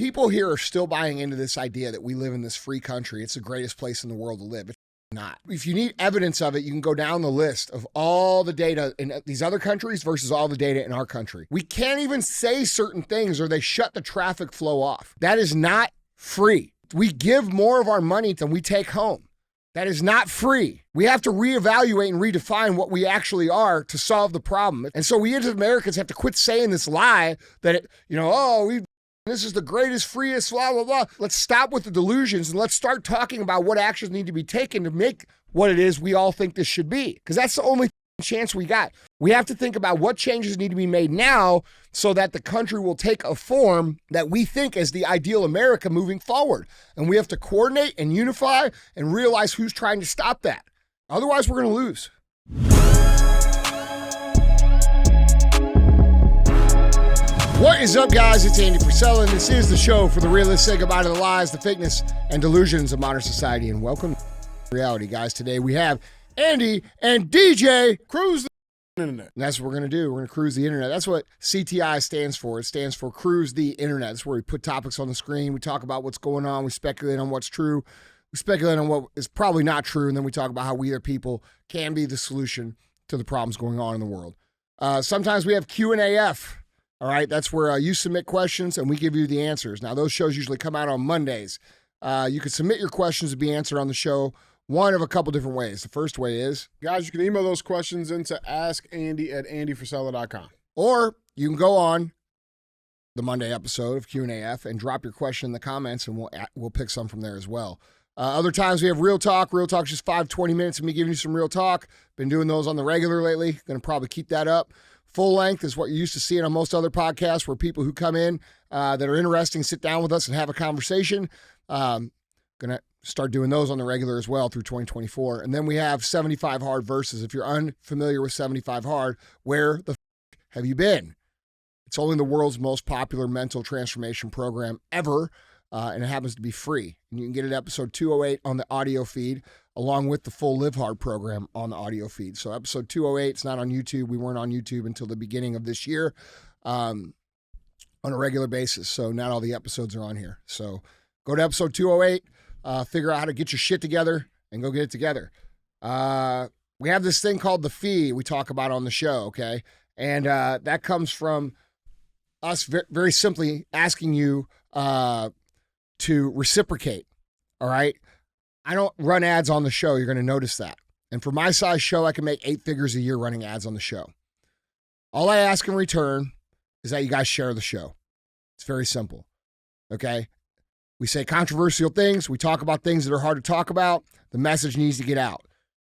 People here are still buying into this idea that we live in this free country. It's the greatest place in the world to live. It's not. If you need evidence of it, you can go down the list of all the data in these other countries versus all the data in our country. We can't even say certain things or they shut the traffic flow off. That is not free. We give more of our money than we take home. That is not free. We have to reevaluate and redefine what we actually are to solve the problem. And so we as Americans have to quit saying this lie that, this is the greatest, freest, blah, blah, blah. Let's stop with the delusions and let's start talking about what actions need to be taken to make what it is we all think this should be. Because that's the only chance we got. We have to think about what changes need to be made now so that the country will take a form that we think is the ideal America moving forward. And we have to coordinate and unify and realize who's trying to stop that. Otherwise, we're going to lose. What is up, guys? It's Andy Frisella, and this is the show for the realists. Say goodbye to the lies, the fakeness, and delusions of modern society. And welcome to reality, guys. Today we have Andy and DJ Cruise the Internet. And that's what we're going to do. We're going to cruise the internet. That's what CTI stands for. It stands for Cruise the Internet. That's where we put topics on the screen. We talk about what's going on. We speculate on what's true. We speculate on what is probably not true. And then we talk about how we, the people, can be the solution to the problems going on in the world. Sometimes we have Q&AF. All right, that's where you submit questions and we give you the answers. Now, those shows usually come out on Mondays. You can submit your questions to be answered on the show one of a couple different ways. The first way is, guys, you can email those questions into askandy@andyfrisella.com. Or you can go on the Monday episode of Q&AF and drop your question in the comments, and we'll pick some from there as well. Other times we have Real Talk. Real Talk's just 20 minutes of me giving you some real talk. Been doing those on the regular lately. Going to probably keep that up. Full length is what you're used to seeing on most other podcasts where people who come in that are interesting sit down with us and have a conversation. Going to start doing those on the regular as well through 2024. And then we have 75 Hard Verses. If you're unfamiliar with 75 Hard, where the have you been? It's only the world's most popular mental transformation program ever, and it happens to be free. And you can get it episode 208 on the audio feed, along with the full Live Hard program on the audio feed. So episode 208, it's not on YouTube. We weren't on YouTube until the beginning of this year on a regular basis. So not all the episodes are on here. So go to episode 208, figure out how to get your shit together and go get it together. We have this thing called the fee we talk about on the show, okay? And that comes from us very simply asking you to reciprocate, all right? I don't run ads on the show. You're going to notice that. And for my size show, I can make 8 figures a year running ads on the show. All I ask in return is that you guys share the show. It's very simple, okay? We say controversial things. We talk about things that are hard to talk about. The message needs to get out,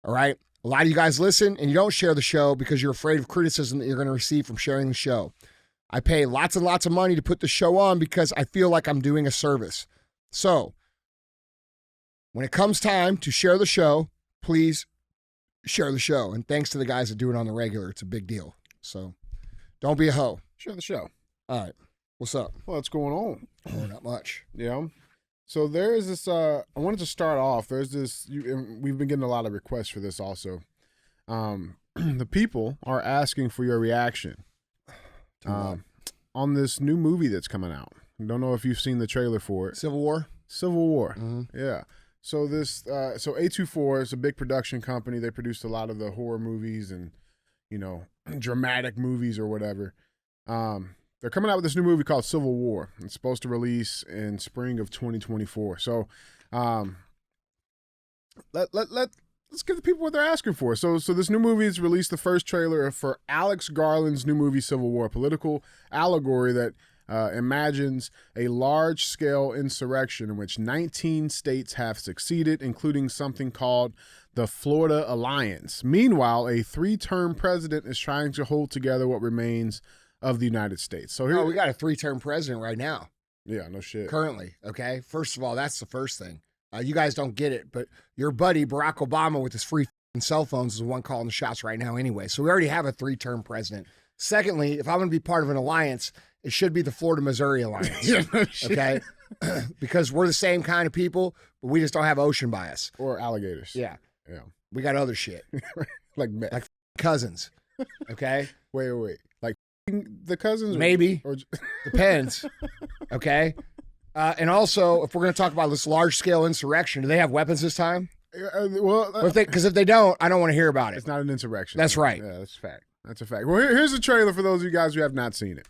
all right? A lot of you guys listen and you don't share the show because you're afraid of criticism that you're going to receive from sharing the show. I pay lots and lots of money to put the show on because I feel like I'm doing a service. So, when it comes time to share the show, please share the show. And thanks to the guys that do it on the regular. It's a big deal. So don't be a hoe. Share the show. All right. What's up? Well, what's going on? Oh, not much. Yeah. So there is this, I wanted to start off. There's this, we've been getting a lot of requests for this also. The people are asking for your reaction on this new movie that's coming out. I don't know if you've seen the trailer for it. Civil War? Civil War. Mm-hmm. Yeah. So this, so A24 is a big production company. They produced a lot of the horror movies and, dramatic movies or whatever. They're coming out with this new movie called Civil War. It's supposed to release in spring of 2024. So, let's give the people what they're asking for. So this new movie has released the first trailer for Alex Garland's new movie Civil War, a political allegory that imagines a large-scale insurrection in which 19 states have succeeded, including something called the Florida Alliance. Meanwhile, a 3-term president is trying to hold together what remains of the United States. So here, we got a 3-term president right now. Yeah, no shit. Currently, okay? First of all, that's the first thing. You guys don't get it, but your buddy Barack Obama with his free cell phones is the one calling the shots right now anyway. So we already have a 3-term president. Secondly, if I'm going to be part of an alliance, it should be the Florida-Missouri Alliance, Yeah, no shit. okay? Because we're the same kind of people, but we just don't have ocean bias. Or alligators. Yeah. Yeah. We got other shit. Like meth. Like cousins, okay? Wait. Like the cousins? Maybe. Or Depends, okay? And also, if we're going to talk about this large-scale insurrection, do they have weapons this time? Because if they don't, I don't want to hear about it. It's not an insurrection. That's right. Yeah, that's a fact. That's a fact. Well, here's a trailer for those of you guys who have not seen it.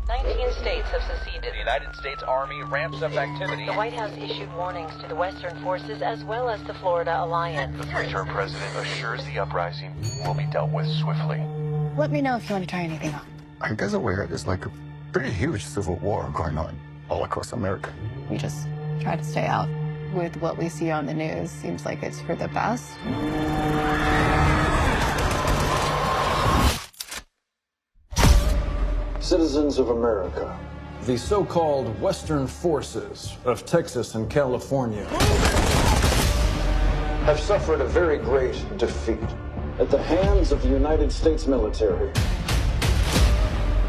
19 states have seceded. The United States Army ramps up activity. The White House issued warnings to the Western forces as well as the Florida Alliance. The three-term president assures the uprising will be dealt with swiftly. Let me know if you want to try anything on. I guess aware there's like a pretty huge civil war going on all across America. We just try to stay out. With what we see on the news, seems like it's for the best. Citizens of America, The so-called Western forces of Texas and California have suffered a very great defeat at the hands of the United States military.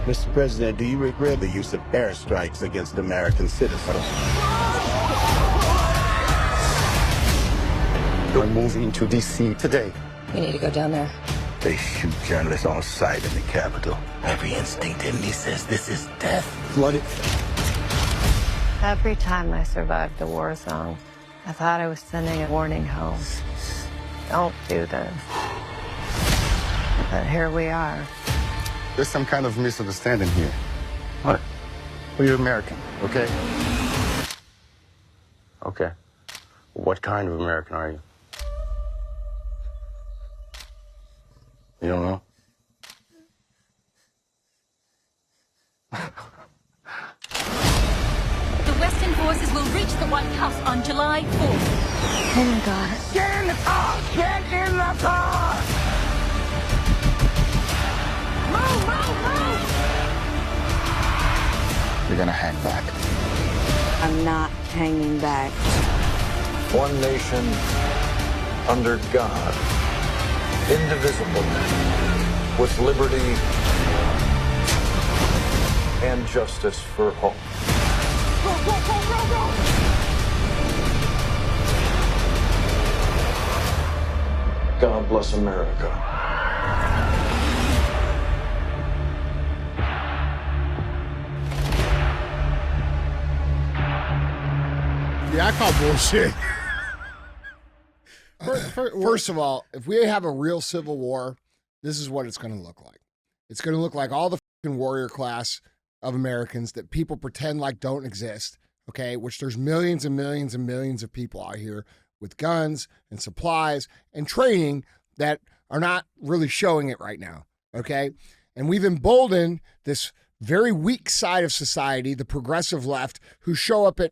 Mr. President, do you regret the use of airstrikes against American citizens? We're moving to D.C. today. We need to go down there. They shoot journalists on sight in the Capitol. Every instinct in me says this is death. Flooded. Every time I survived a war zone, I thought I was sending a warning home. Don't do this. But here we are. There's some kind of misunderstanding here. What? Well, you're American, okay? Okay. What kind of American are you? You don't know? The Western forces will reach the White House on July 4th. Oh my God. Get in the car! Get in the car! Move, move, move! You're gonna hang back. I'm not hanging back. one nation under God, indivisible, with liberty and justice for all. Go, go, go, go, go! God bless America. Yeah, I call bullshit. First of all, if we have a real civil war, this is what it's going to look like. It's going to look like all the fucking warrior class of Americans that people pretend like don't exist, okay, which there's millions and millions and millions of people out here with guns and supplies and training that are not really showing it right now, okay? And we've emboldened this very weak side of society, the progressive left, who show up at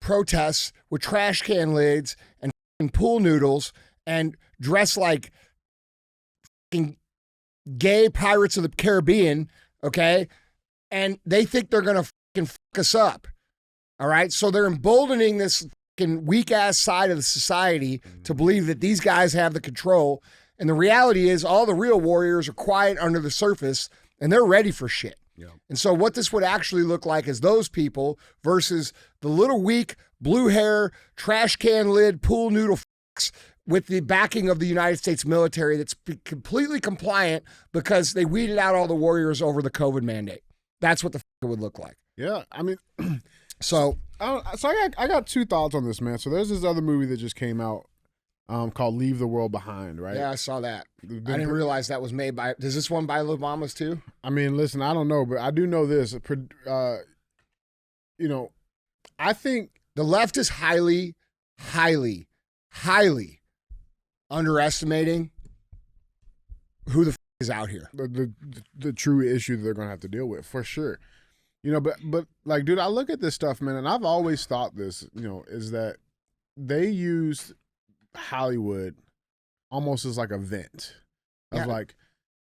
protests with trash can lids and pool noodles and dress like gay Pirates of the Caribbean, okay? And they think they're going to fuck us up, all right? So they're emboldening this fucking weak-ass side of the society to believe that these guys have the control. And the reality is all the real warriors are quiet under the surface, and they're ready for shit. Yeah. And so what this would actually look like is those people versus the little weak, blue hair, trash can lid, pool noodle fucks with the backing of the United States military that's completely compliant because they weeded out all the warriors over the COVID mandate. That's what the fuck it would look like. Yeah, I mean, So I got two thoughts on this, man. So there's this other movie that just came out called Leave the World Behind, right? yeah, I saw that. I didn't realize that was made by. Does this one by Lil Mamas too? I mean, listen, I don't know, but I do know this. You know, I think The left is highly, highly, highly underestimating who the fuck is out here. the true issue that they're gonna have to deal with for sure. You know, but like, dude, I look at this stuff, man, and I've always thought this, you know, is that they used Hollywood almost as like a vent of Yeah. like,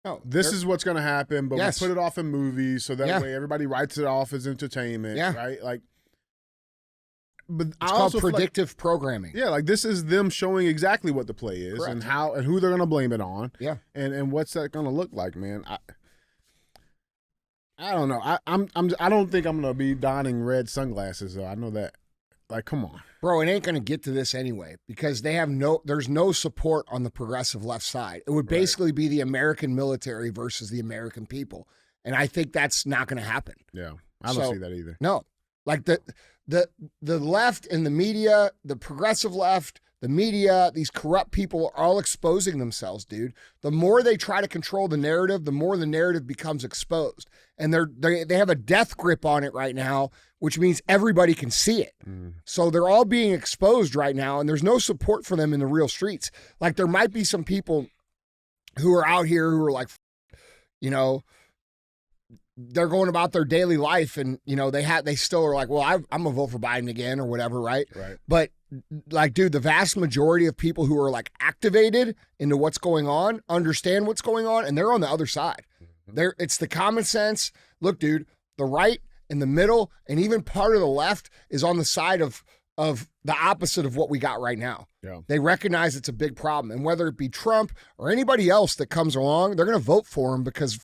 No, this is what's gonna happen, but Yes. we put it off in movies so that Yeah. way everybody writes it off as entertainment, Yeah. right? Like, but It's I called also feel like- predictive programming. yeah, like this is them showing exactly what the play is Correct. and how and who they're gonna blame it on. Yeah. And what's that gonna look like, man? I don't know. I don't think I'm gonna be donning red sunglasses though. I know that. Like, come on. Bro, it ain't going to get to this anyway because there's no support on the progressive left side. It would basically be the American military versus the American people. And I think that's not going to happen. Yeah. I don't see that either. No. Like the left and the media, the progressive left, the media, these corrupt people are all exposing themselves, dude. The more they try to control the narrative, the more the narrative becomes exposed. And they have a death grip on it right now, which means everybody can see it. So they're all being exposed right now, and there's no support for them in the real streets. Like there might be some people who are out here who are like, you know, they're going about their daily life, and you know they still are like, well, I'm gonna vote for Biden again or whatever, right? Right. But like, dude, the vast majority of people who are like activated into what's going on understand what's going on, and they're on the other side. It's the common sense. Look, dude, the right and the middle and even part of the left is on the side of the opposite of what we got right now. Yeah. They recognize it's a big problem, and whether it be Trump or anybody else that comes along, they're gonna vote for him because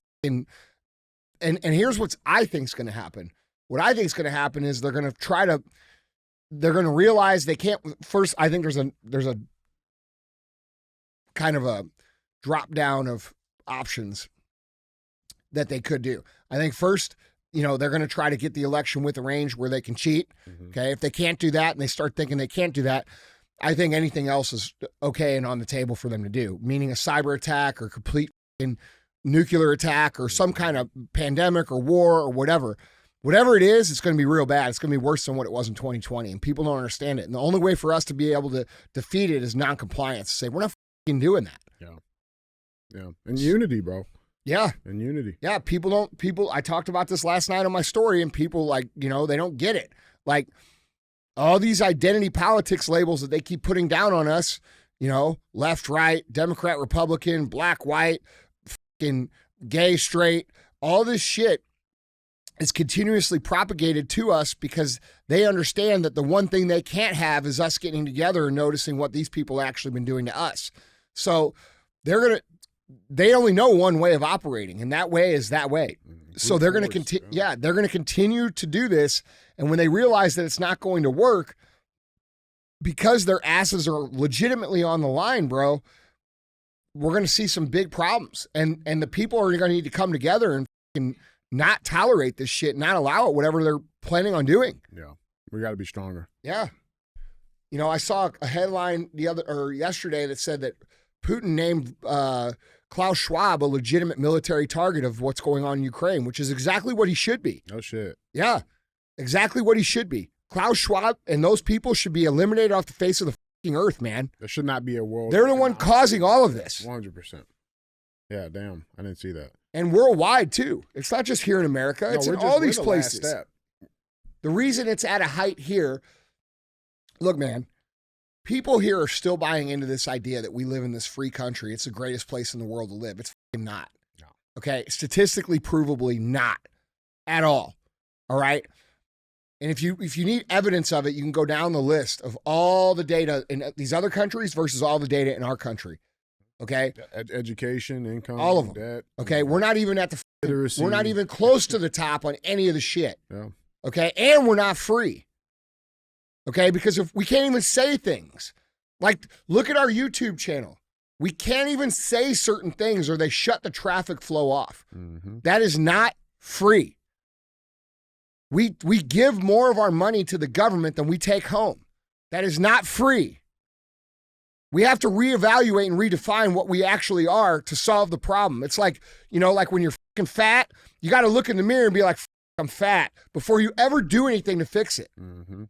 And here's what I think is going to happen. What I think is going to happen is they're going to realize they can't. First, I think there's a kind of a drop down of options that they could do. I think first, you know, they're going to try to get the election with a range where they can cheat. Okay. If they can't do that and they start thinking they can't do that, I think anything else is okay and on the table for them to do, meaning a cyber attack or complete nuclear attack or some kind of pandemic or war or whatever it is, it's going to be real bad. It's going to be worse than what it was in 2020, and people don't understand it. And the only way for us to be able to defeat it is non-compliance. Say we're not doing that. Yeah. And unity, bro. Yeah. And unity. Yeah. I talked about this last night on my story, and people like, you know, they don't get it. Like all these identity politics labels that they keep putting down on us, you know, left, right, Democrat, Republican, black, white, gay, straight, all this shit is continuously propagated to us because they understand that the one thing they can't have is us getting together and noticing what these people actually been doing to us. So they only know one way of operating, and that way is that way. So they're going to continue. Yeah, they're going to continue to do this. And when they realize that it's not going to work because their asses are legitimately on the line, bro, we're going to see some big problems, and the people are going to need to come together and not tolerate this shit, not allow it, whatever they're planning on doing. Yeah, we got to be stronger. Yeah, you know, I saw a headline yesterday that said that Putin named Klaus Schwab a legitimate military target of what's going on in Ukraine, which is exactly what he should be. Oh shit. Yeah, exactly what he should be. Klaus Schwab and those people should be eliminated off the face of the earth, man. There should not be a world. They're the one causing all of this. 100%. Yeah, damn. I didn't see that. And worldwide too. It's not just here in America. It's in all these places. The reason it's at a height here, look, man, people here are still buying into this idea that we live in this free country. It's the greatest place in the world to live. It's not. No. Okay? Statistically, provably not at all. All right? And if you need evidence of it, you can go down the list of all the data in these other countries versus all the data in our country. Okay? Education, income, all of them. Debt. Okay? We're not even at the literacy. We're not even close to the top on any of the shit. Yeah. Okay? And we're not free. Okay? Because if we can't even say things. Like, look at our YouTube channel. We can't even say certain things or they shut the traffic flow off. That is not free. We give more of our money to the government than we take home. That is not free. We have to reevaluate and redefine what we actually are to solve the problem. It's like, you know, like when you're fucking fat, you got to look in the mirror and be like, I'm fat before you ever do anything to fix it.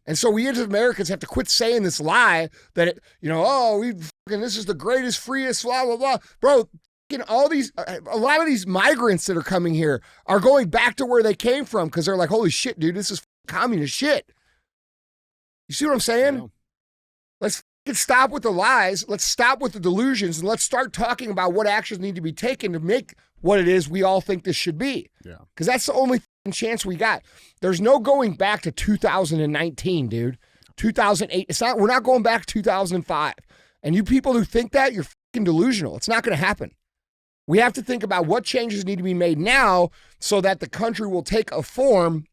And so we as Americans have to quit saying this lie that, this is the greatest, freest, blah, blah, blah. Bro, all these, a lot of these migrants that are coming here are going back to where they came from because they're like, holy shit, dude, this is communist shit. You see what I'm saying? Yeah. Let's stop with the lies. Let's stop with the delusions, and let's start talking about what actions need to be taken to make what it is we all think this should be. Yeah. Because that's the only chance we got. There's no going back to 2019, dude. 2008. We're not going back to 2005. And you people who think that, you're fucking delusional. It's not going to happen. We have to think about what changes need to be made now so that the country will take a form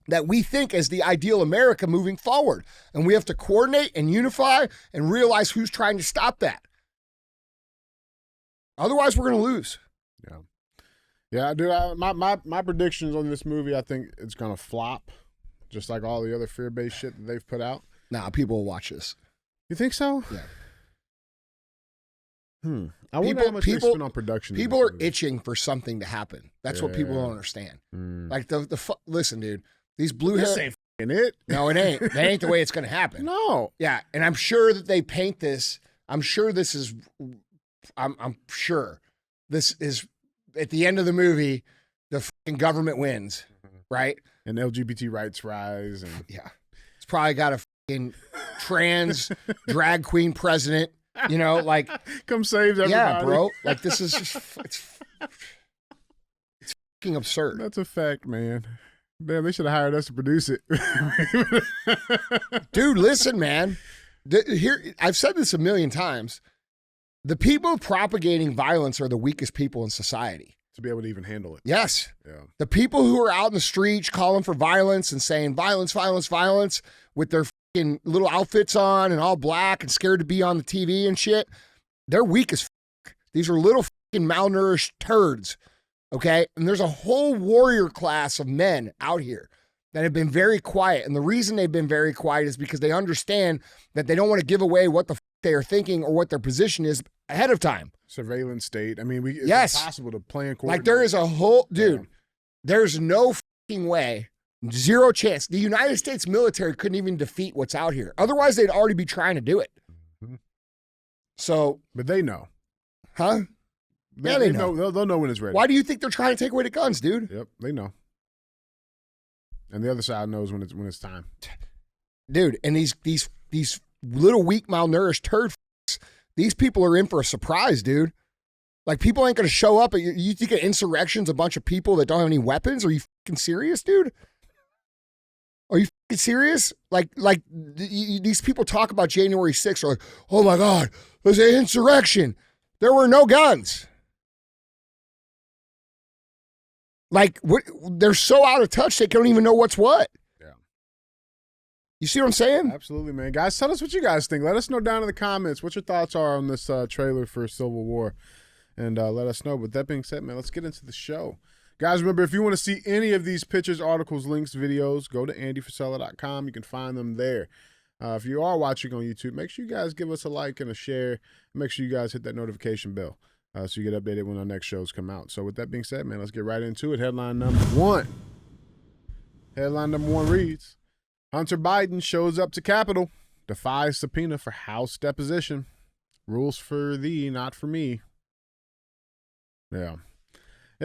that we think is the ideal America moving forward. And we have to coordinate and unify and realize who's trying to stop that. Otherwise, we're going to lose. Yeah, dude, my predictions on this movie, I think it's going to flop. just like all the other fear-based shit that they've put out. Nah, people will watch this. You think so? Yeah. I wonder how much they spend on production. People are itching for something to happen. That's what people don't understand. Like listen, dude, these blue hair. This ain't f***ing it. No, it ain't. That ain't the way it's going to happen. No. Yeah, and I'm sure that they paint this. I'm sure this is. I'm sure this is at the end of the movie. The fucking government wins, right? And LGBT rights rise, and yeah, it's probably got a fucking trans drag queen president. You know, like come save everybody. Yeah, bro. Like this is just it's fucking absurd. That's a fact, man. Damn, they should have hired us to produce it. Dude, listen, man. Here, I've said this a million times. The people propagating violence are the weakest people in society. To be able to even handle it. Yes. Yeah. The people who are out in the streets calling for violence and saying violence, violence, violence with their fucking little outfits on and all black and scared to be on the TV and shit, they're weak as fuck. These are little fucking malnourished turds. Okay? And there's a whole warrior class of men out here that have been very quiet. And the reason they've been very quiet is because they understand that they don't want to give away what the fuck they are thinking or what their position is ahead of time. Surveillance state. I mean, it's impossible to plan. Like there is a whole, dude, there's no fucking way, zero chance. The United States military couldn't even defeat what's out here. Otherwise, they'd already be trying to do it. So. But they know. Huh? Yeah, they know. They'll know when it's ready. Why do you think they're trying to take away the guns, dude? Yep, they know. And the other side knows when it's time. Dude, and these little weak, malnourished turd f***s, these people are in for a surprise, dude. Like, people ain't going to show up. You think an insurrection's a bunch of people that don't have any weapons? Are you fucking serious, dude? Are you fucking serious? Like these people talk about January 6th are like, oh my God, there's an insurrection. There were no guns. Like, they're so out of touch, they don't even know what's what. Yeah. You see what I'm saying? Absolutely, man. Guys, tell us what you guys think. Let us know down in the comments what your thoughts are on this trailer for Civil War. And let us know. With that being said, man, let's get into the show. Guys, remember, if you want to see any of these pictures, articles, links, videos, go to andyfrisella.com. You can find them there. If you are watching on YouTube, make sure you guys give us a like and a share. Make sure you guys hit that notification bell so you get updated when our next shows come out. So with that being said, man, let's get right into it. Headline number one. Headline number one reads, Hunter Biden shows up to Capitol, defies subpoena for House deposition. Rules for thee, not for me. Yeah,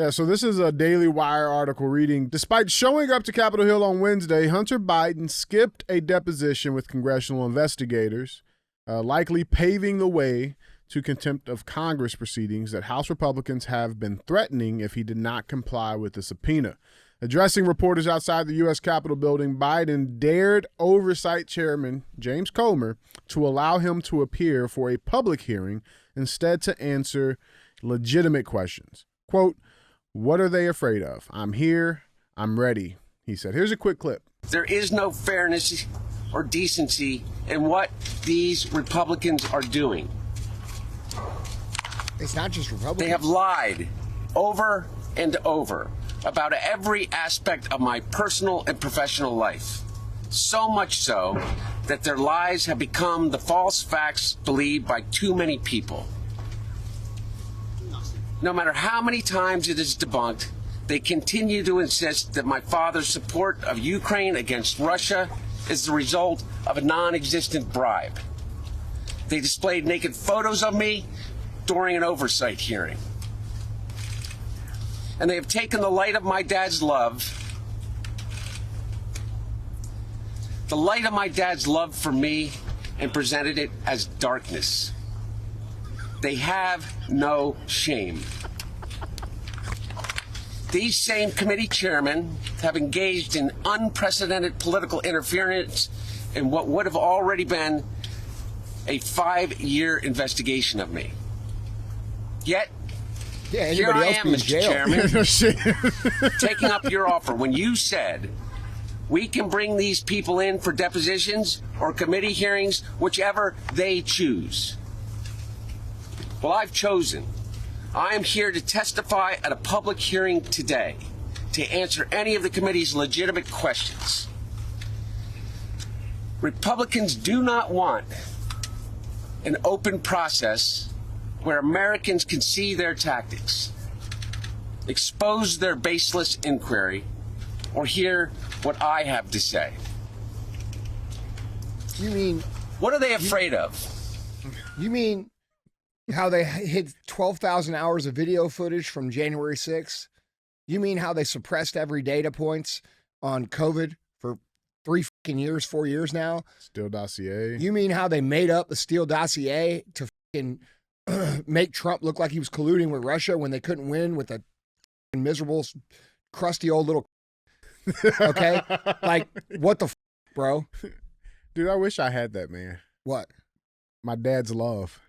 so this is a Daily Wire article reading, despite showing up to Capitol Hill on Wednesday, Hunter Biden skipped a deposition with congressional investigators, likely paving the way to contempt of Congress proceedings that House Republicans have been threatening if he did not comply with the subpoena. Addressing reporters outside the U.S. Capitol building, Biden dared Oversight Chairman James Comer to allow him to appear for a public hearing instead to answer legitimate questions. Quote, what are they afraid of? I'm here. I'm ready, he said. Here's a quick clip. There is no fairness or decency in what these Republicans are doing. It's not just Republicans. They have lied over and over about every aspect of my personal and professional life. So much so that their lies have become the false facts believed by too many people. No matter how many times it is debunked, they continue to insist that my father's support of Ukraine against Russia is the result of a non-existent bribe. They displayed naked photos of me during an oversight hearing. And they have taken the light of my dad's love, for me, and presented it as darkness. They have no shame. These same committee chairmen have engaged in unprecedented political interference in what would have already been a 5-year investigation of me. Yet, here I am, Mr. Chairman, taking up your offer when you said we can bring these people in for depositions or committee hearings, whichever they choose. Well, I've chosen. I am here to testify at a public hearing today to answer any of the committee's legitimate questions. Republicans do not want an open process where Americans can see their tactics, expose their baseless inquiry, or hear what I have to say. You mean... What are they afraid of? You mean how they hid 12,000 hours of video footage from January 6th? You mean how they suppressed every data points on COVID for 3 fucking years, 4 years now? Steele dossier. You mean how they made up the Steele dossier to fucking make Trump look like he was colluding with Russia when they couldn't win with a miserable, crusty old little... Okay? Like, what the bro? Dude, I wish I had that, man. What? My dad's love.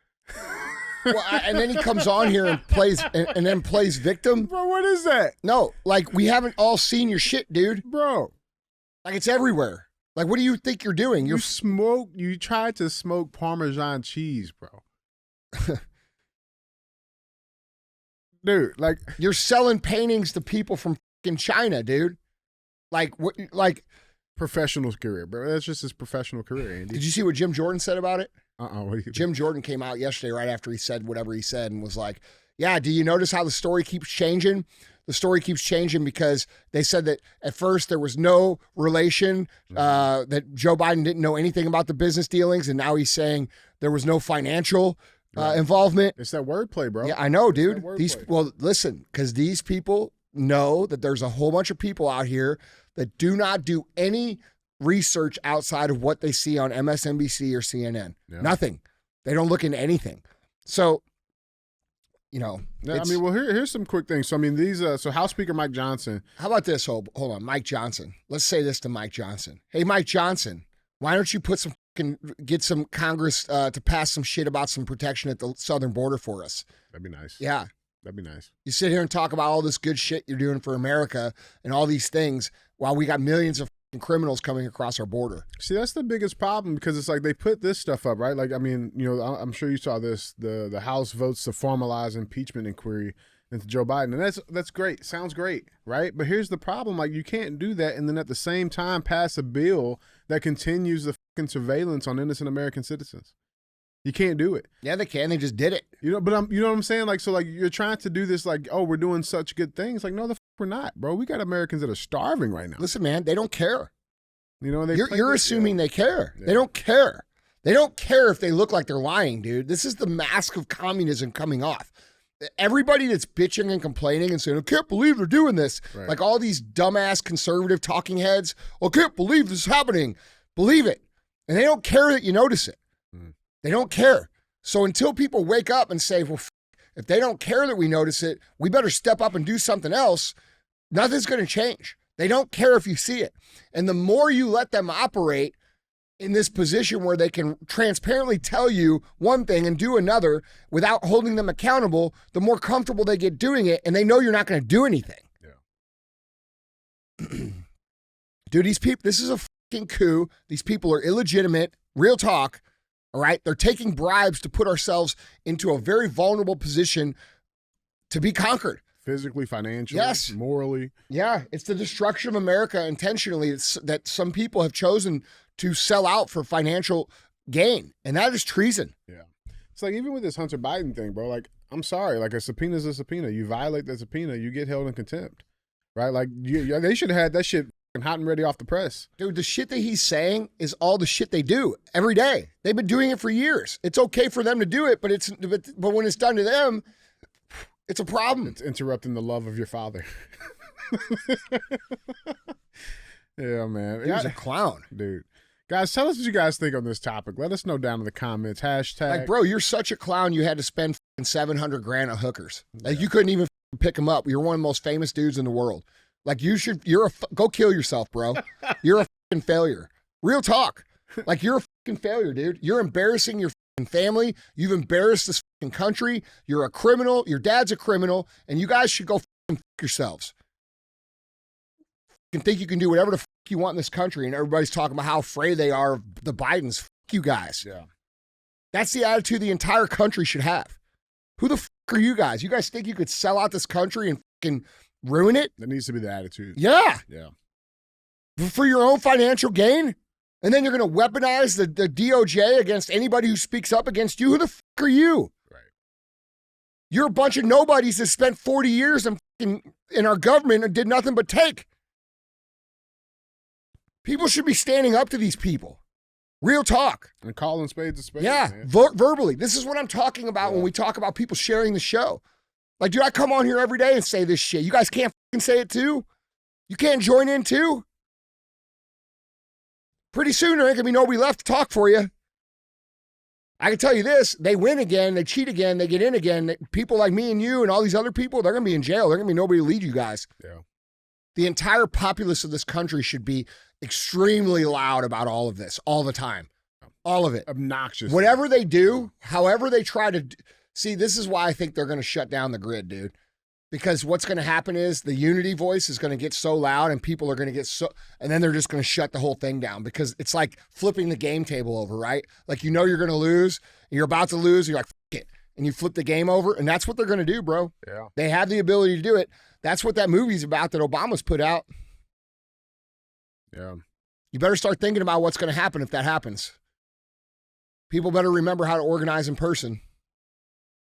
Well, and then he comes on here and plays and then plays victim. Bro, what is that? No, like we haven't all seen your shit, dude. Bro. Like it's everywhere. Like what do you think you're doing? You tried to smoke Parmesan cheese, bro. Dude, like you're selling paintings to people from fucking China, dude. Like what like professional career, bro. That's just his professional career, Andy. Did you see what Jim Jordan said about it? What Jim Jordan came out yesterday right after he said whatever he said and was like, yeah, do you notice how the story keeps changing? The story keeps changing because they said that at first there was no relation, that Joe Biden didn't know anything about the business dealings, and now he's saying there was no financial involvement. It's that wordplay, bro. Yeah, I know, dude. Well, listen, because these people know that there's a whole bunch of people out here that do not do any research outside of what they see on MSNBC or CNN. Yeah. Nothing. They don't look into anything. So, you know. Yeah, I mean, well, here's some quick things. So, I mean, these, so House Speaker Mike Johnson. How about this? Hold on. Mike Johnson. Let's say this to Mike Johnson. Hey, Mike Johnson, why don't you get some Congress to pass some shit about some protection at the southern border for us? That'd be nice. Yeah. That'd be nice. You sit here and talk about all this good shit you're doing for America and all these things while we got millions of criminals coming across our border. See, that's the biggest problem because it's like they put this stuff up, right? Like, I mean, you know, I'm sure you saw this. The House votes to formalize impeachment inquiry into Joe Biden. And that's great. Sounds great, right? But here's the problem. Like, you can't do that and then at the same time pass a bill that continues the fucking surveillance on innocent American citizens. You can't do it. Yeah, they can. They just did it. You know, but you know what I'm saying? Like, so like you're trying to do this like, oh, we're doing such good things. Like, no, the we're not, bro. We got Americans that are starving right now. Listen, man, they don't care. You know, you're assuming they care. Yeah. They don't care. They don't care if they look like they're lying, dude. This is the mask of communism coming off. Everybody that's bitching and complaining and saying, I can't believe they're doing this. Right. Like all these dumbass conservative talking heads. I can't believe this is happening. Believe it. And they don't care that you notice it. They don't care. So until people wake up and say, well, if they don't care that we notice it, we better step up and do something else, nothing's going to change. They don't care if you see it. And the more you let them operate in this position where they can transparently tell you one thing and do another without holding them accountable, the more comfortable they get doing it, and they know you're not going to do anything. Yeah. Dude, these people, this is a fucking coup. These people are illegitimate. Real talk. All right. They're taking bribes to put ourselves into a very vulnerable position to be conquered. Physically, financially, yes, morally. Yeah. It's the destruction of America intentionally that some people have chosen to sell out for financial gain. And that is treason. Yeah. It's like even with this Hunter Biden thing, bro, like, I'm sorry. Like a subpoena is a subpoena. You violate that subpoena, you get held in contempt. Right? Like they should have had that shit hot and ready off the press. Dude, the shit that he's saying is all the shit they do every day. They've been doing it for years. It's okay for them to do it, but when it's done to them, it's a problem. It's interrupting the love of your father. Yeah, man. He's a clown. Dude. Guys, tell us what you guys think on this topic. Let us know down in the comments. Hashtag. Like, bro, you're such a clown you had to spend $700,000 on hookers. Like, you couldn't even pick them up. You're one of the most famous dudes in the world. Like, go kill yourself, bro. You're a fucking failure. Real talk. Like, you're a fucking failure, dude. You're embarrassing your fucking family. You've embarrassed this fucking country. You're a criminal. Your dad's a criminal. And you guys should go fucking fuck yourselves. You think you can do whatever the fuck you want in this country, and everybody's talking about how afraid they are of the Bidens. Fuck you guys. Yeah. That's the attitude the entire country should have. Who the fuck are you guys? You guys think you could sell out this country and fucking ruin it? That needs to be the attitude. Yeah. Yeah. For your own financial gain? And then you're going to weaponize the DOJ against anybody who speaks up against you. Who the fuck are you? Right. You're a bunch of nobodies that spent 40 years in our government and did nothing but take. People should be standing up to these people. Real talk. And calling spades a spade. Yeah, man. verbally. This is what I'm talking about when we talk about people sharing the show. Like, dude, I come on here every day and say this shit. You guys can't fucking say it too? You can't join in too? Pretty soon there ain't gonna be nobody left to talk for you. I can tell you this, they win again, they cheat again, they get in again. People like me and you and all these other people, they're gonna be in jail. They're gonna be nobody to lead you guys. Yeah. The entire populace of this country should be extremely loud about all of this, all the time. All of it. Obnoxious. Whatever they do, however they try to see, this is why I think they're going to shut down the grid, dude. Because what's going to happen is the unity voice is going to get so loud and people are going to get so, and then they're just going to shut the whole thing down because it's like flipping the game table over, right? Like, you know, you're going to lose, and you're about to lose, and you're like, fuck it. And you flip the game over, and that's what they're going to do, bro. Yeah. They have the ability to do it. That's what that movie's about that Obama's put out. Yeah. You better start thinking about what's going to happen if that happens. People better remember how to organize in person.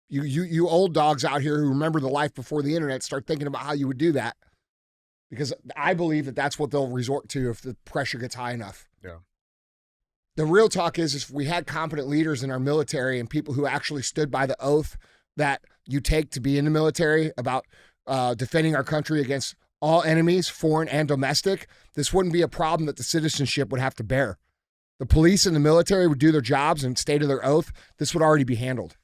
You old dogs out here who remember the life before the internet, start thinking about how you would do that. Because I believe that that's what they'll resort to if the pressure gets high enough. Yeah. The real talk is if we had competent leaders in our military and people who actually stood by the oath that you take to be in the military about defending our country against all enemies, foreign and domestic, this wouldn't be a problem that the citizenship would have to bear. The police and the military would do their jobs and stay to their oath. This would already be handled.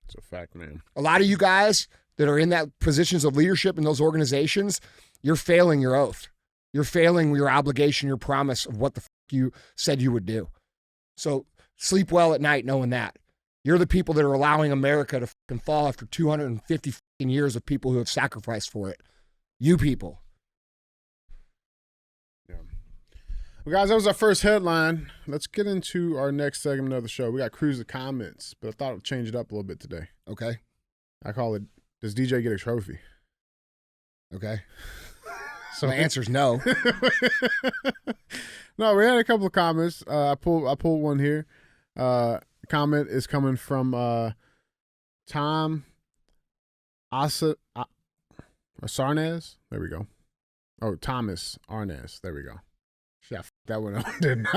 It's a fact, man. A lot of you guys that are in that positions of leadership in those organizations, you're failing your oath. You're failing your obligation, your promise of what the you said you would do. So sleep well at night knowing that. You're the people that are allowing America to fucking fall after 250 fucking years of people who have sacrificed for it. You people. Yeah. Well, guys, that was our first headline. Let's get into our next segment of the show. We got Cruise the Comments, but I thought I'd change it up a little bit today. Okay. I call it, does DJ get a trophy? Okay. So the answer's no. No, we had a couple of comments. I pulled one here. Comment is coming from Tom Sarnez. There we go. Oh, Thomas Arnaz. There we go. Shit, I f***ed that one up, didn't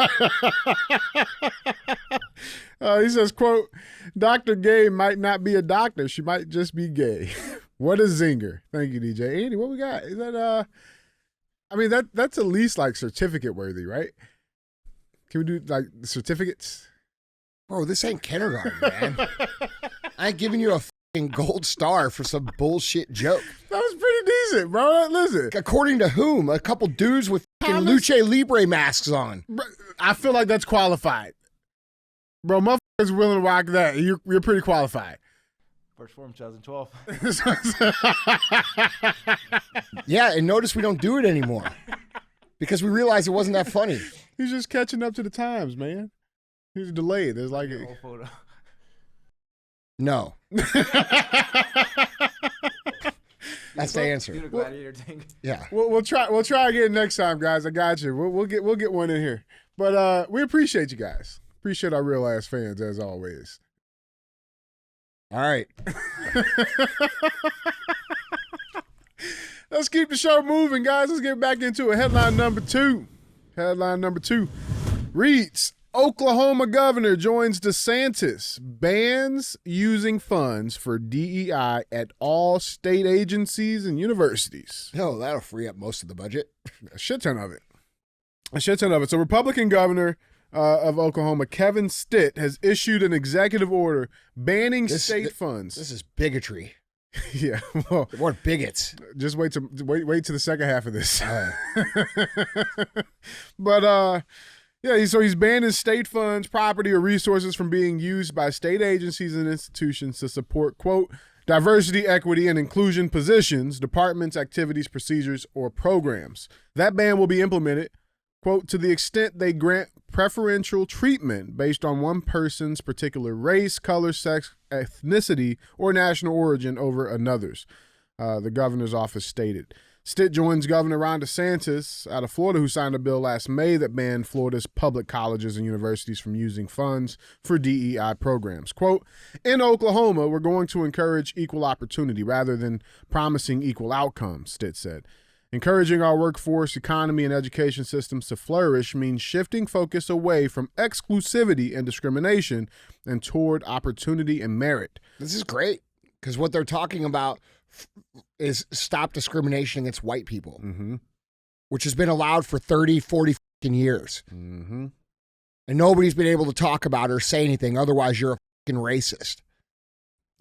I? He says, quote, Dr. Gay might not be a doctor. She might just be gay. What a zinger. Thank you, DJ. Andy, what we got? Is that, I mean, that's at least like certificate worthy, right? Can we do like certificates? Bro, this ain't kindergarten, man. I ain't giving you a fucking gold star for some bullshit joke. That was pretty decent, bro. Listen. According to whom? A couple dudes with fucking Luce Libre masks on. Bro, I feel like that's qualified. Bro, motherfuckers willing to rock that. You're pretty qualified. First form 2012. Yeah, and notice we don't do it anymore. Because we realized it wasn't that funny. He's just catching up to the times, man. He's delayed. There's like a photo. No. That's the answer. Do the gladiator thing. Yeah. We'll try again next time, guys. I got you. We'll get one in here. But we appreciate you guys. Appreciate our real ass fans as always. All right. Let's keep the show moving, guys. Let's get back into it. Headline number 2. Headline number 2 reads, Oklahoma governor joins DeSantis, bans using funds for DEI at all state agencies and universities. No, that'll free up most of the budget. A shit ton of it. So Republican governor of Oklahoma, Kevin Stitt, has issued an executive order banning state funds. This is bigotry. Yeah, well, we're bigots. Just wait to the second half of this. But yeah, so he's banning state funds, property, or resources from being used by state agencies and institutions to support, quote, diversity, equity, and inclusion positions, departments, activities, procedures, or programs. That ban will be implemented, quote, to the extent they grant preferential treatment based on one person's particular race, color, sex, ethnicity, or national origin over another's, the governor's office stated. Stitt joins Governor Ron DeSantis out of Florida, who signed a bill last May that banned Florida's public colleges and universities from using funds for DEI programs. Quote, in Oklahoma, we're going to encourage equal opportunity rather than promising equal outcomes, Stitt said. Encouraging our workforce, economy, and education systems to flourish means shifting focus away from exclusivity and discrimination and toward opportunity and merit. This is great because what they're talking about is stop discrimination against white people, which has been allowed for 30, 40 years. And nobody's been able to talk about it or say anything. Otherwise, you're a fucking racist.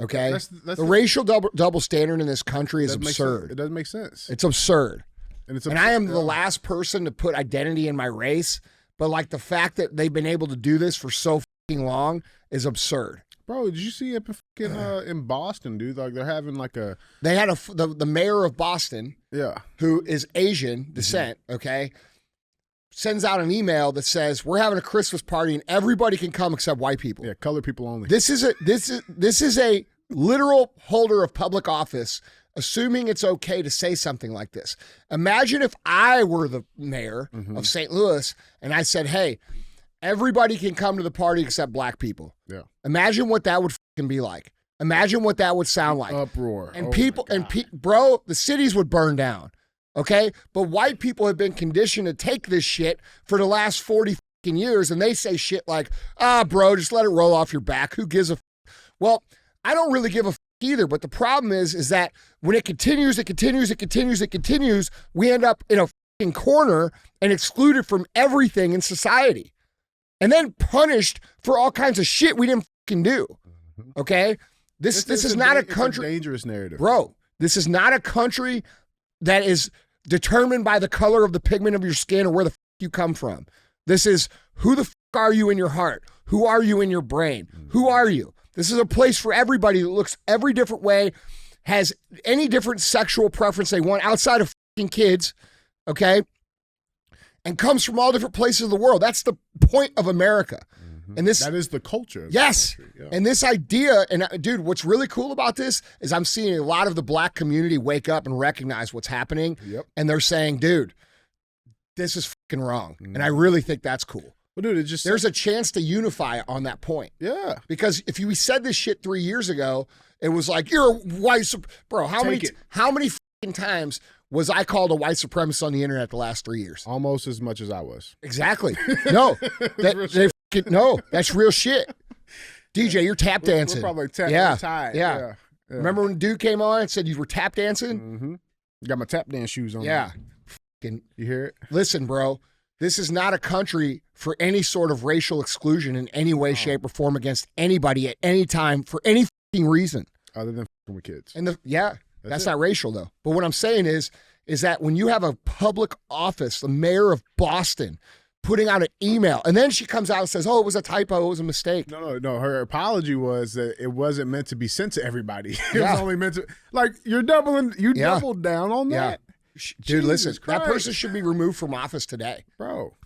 Okay? That's the racial double standard in this country is absurd. It doesn't make sense. It's absurd. And I am the last person to put identity in my race, but like the fact that they've been able to do this for so fucking long is absurd. Bro, did you see it in Boston, dude? Like they're having like a... They had the mayor of Boston, who is Asian descent, okay, sends out an email that says, we're having a Christmas party and everybody can come except white people. Yeah, colored people only. This is a literal holder of public office assuming it's okay to say something like this. Imagine if I were the mayor of St. Louis and I said, hey, everybody can come to the party except black people. Yeah. Imagine what that would fucking be like. Imagine what that would sound like. Uproar. And bro, the cities would burn down. Okay? But white people have been conditioned to take this shit for the last 40 fucking years, and they say shit like, bro, just let it roll off your back. Who gives a Well, I don't really give a either, but the problem is that when it continues, we end up in a fucking corner and excluded from everything in society. And then punished for all kinds of shit we didn't fucking do. Okay? This is not a country. It's a dangerous narrative. Bro, this is not a country that is determined by the color of the pigment of your skin or where the fuck you come from. This is who the fuck are you in your heart? Who are you in your brain? Who are you? This is a place for everybody that looks every different way, has any different sexual preference they want outside of fucking kids, okay? And comes from all different places of the world. That's the point of America. And that is the culture. Yes. Yeah. And this idea, and dude, what's really cool about this is I'm seeing a lot of the black community wake up and recognize what's happening. Yep. And they're saying, dude, this is fucking wrong. And I really think that's cool. Well, dude, there's a chance to unify on that point. Yeah. Because if we said this shit 3 years ago, it was like, you're a white bro, how many fucking times was I called a white supremacist on the internet the last 3 years? Almost as much as I was. Exactly. No. That's real shit. DJ, you're tap dancing. We're probably tied. Yeah. Remember when dude came on and said you were tap dancing? Got my tap dance shoes on. Yeah. You hear it? Listen, bro. This is not a country for any sort of racial exclusion in any way, shape, or form against anybody at any time for any fucking reason. Other than fucking with kids. And that's not racial though. But what I'm saying is that when you have a public office, the mayor of Boston, putting out an email, and then she comes out and says, oh, it was a typo, it was a mistake. No. Her apology was that it wasn't meant to be sent to everybody. It was only meant to, like, doubled down on that. Dude, listen, Jesus that Christ. person should be removed from office today. Bro.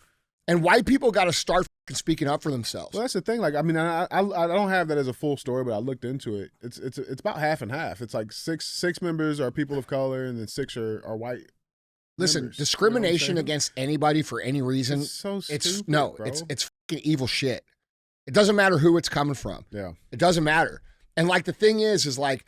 And white people got to start fucking speaking up for themselves. Well, that's the thing. Like, I mean, I don't have that as a full story, but I looked into it. It's about half and half. It's like six members are people of color, and then 6 are white. Listen, members. discrimination You know what I'm saying? against anybody for any reason, It's so stupid, bro. it's fucking evil shit. It doesn't matter who it's coming from. Yeah. It doesn't matter. And like the thing is like,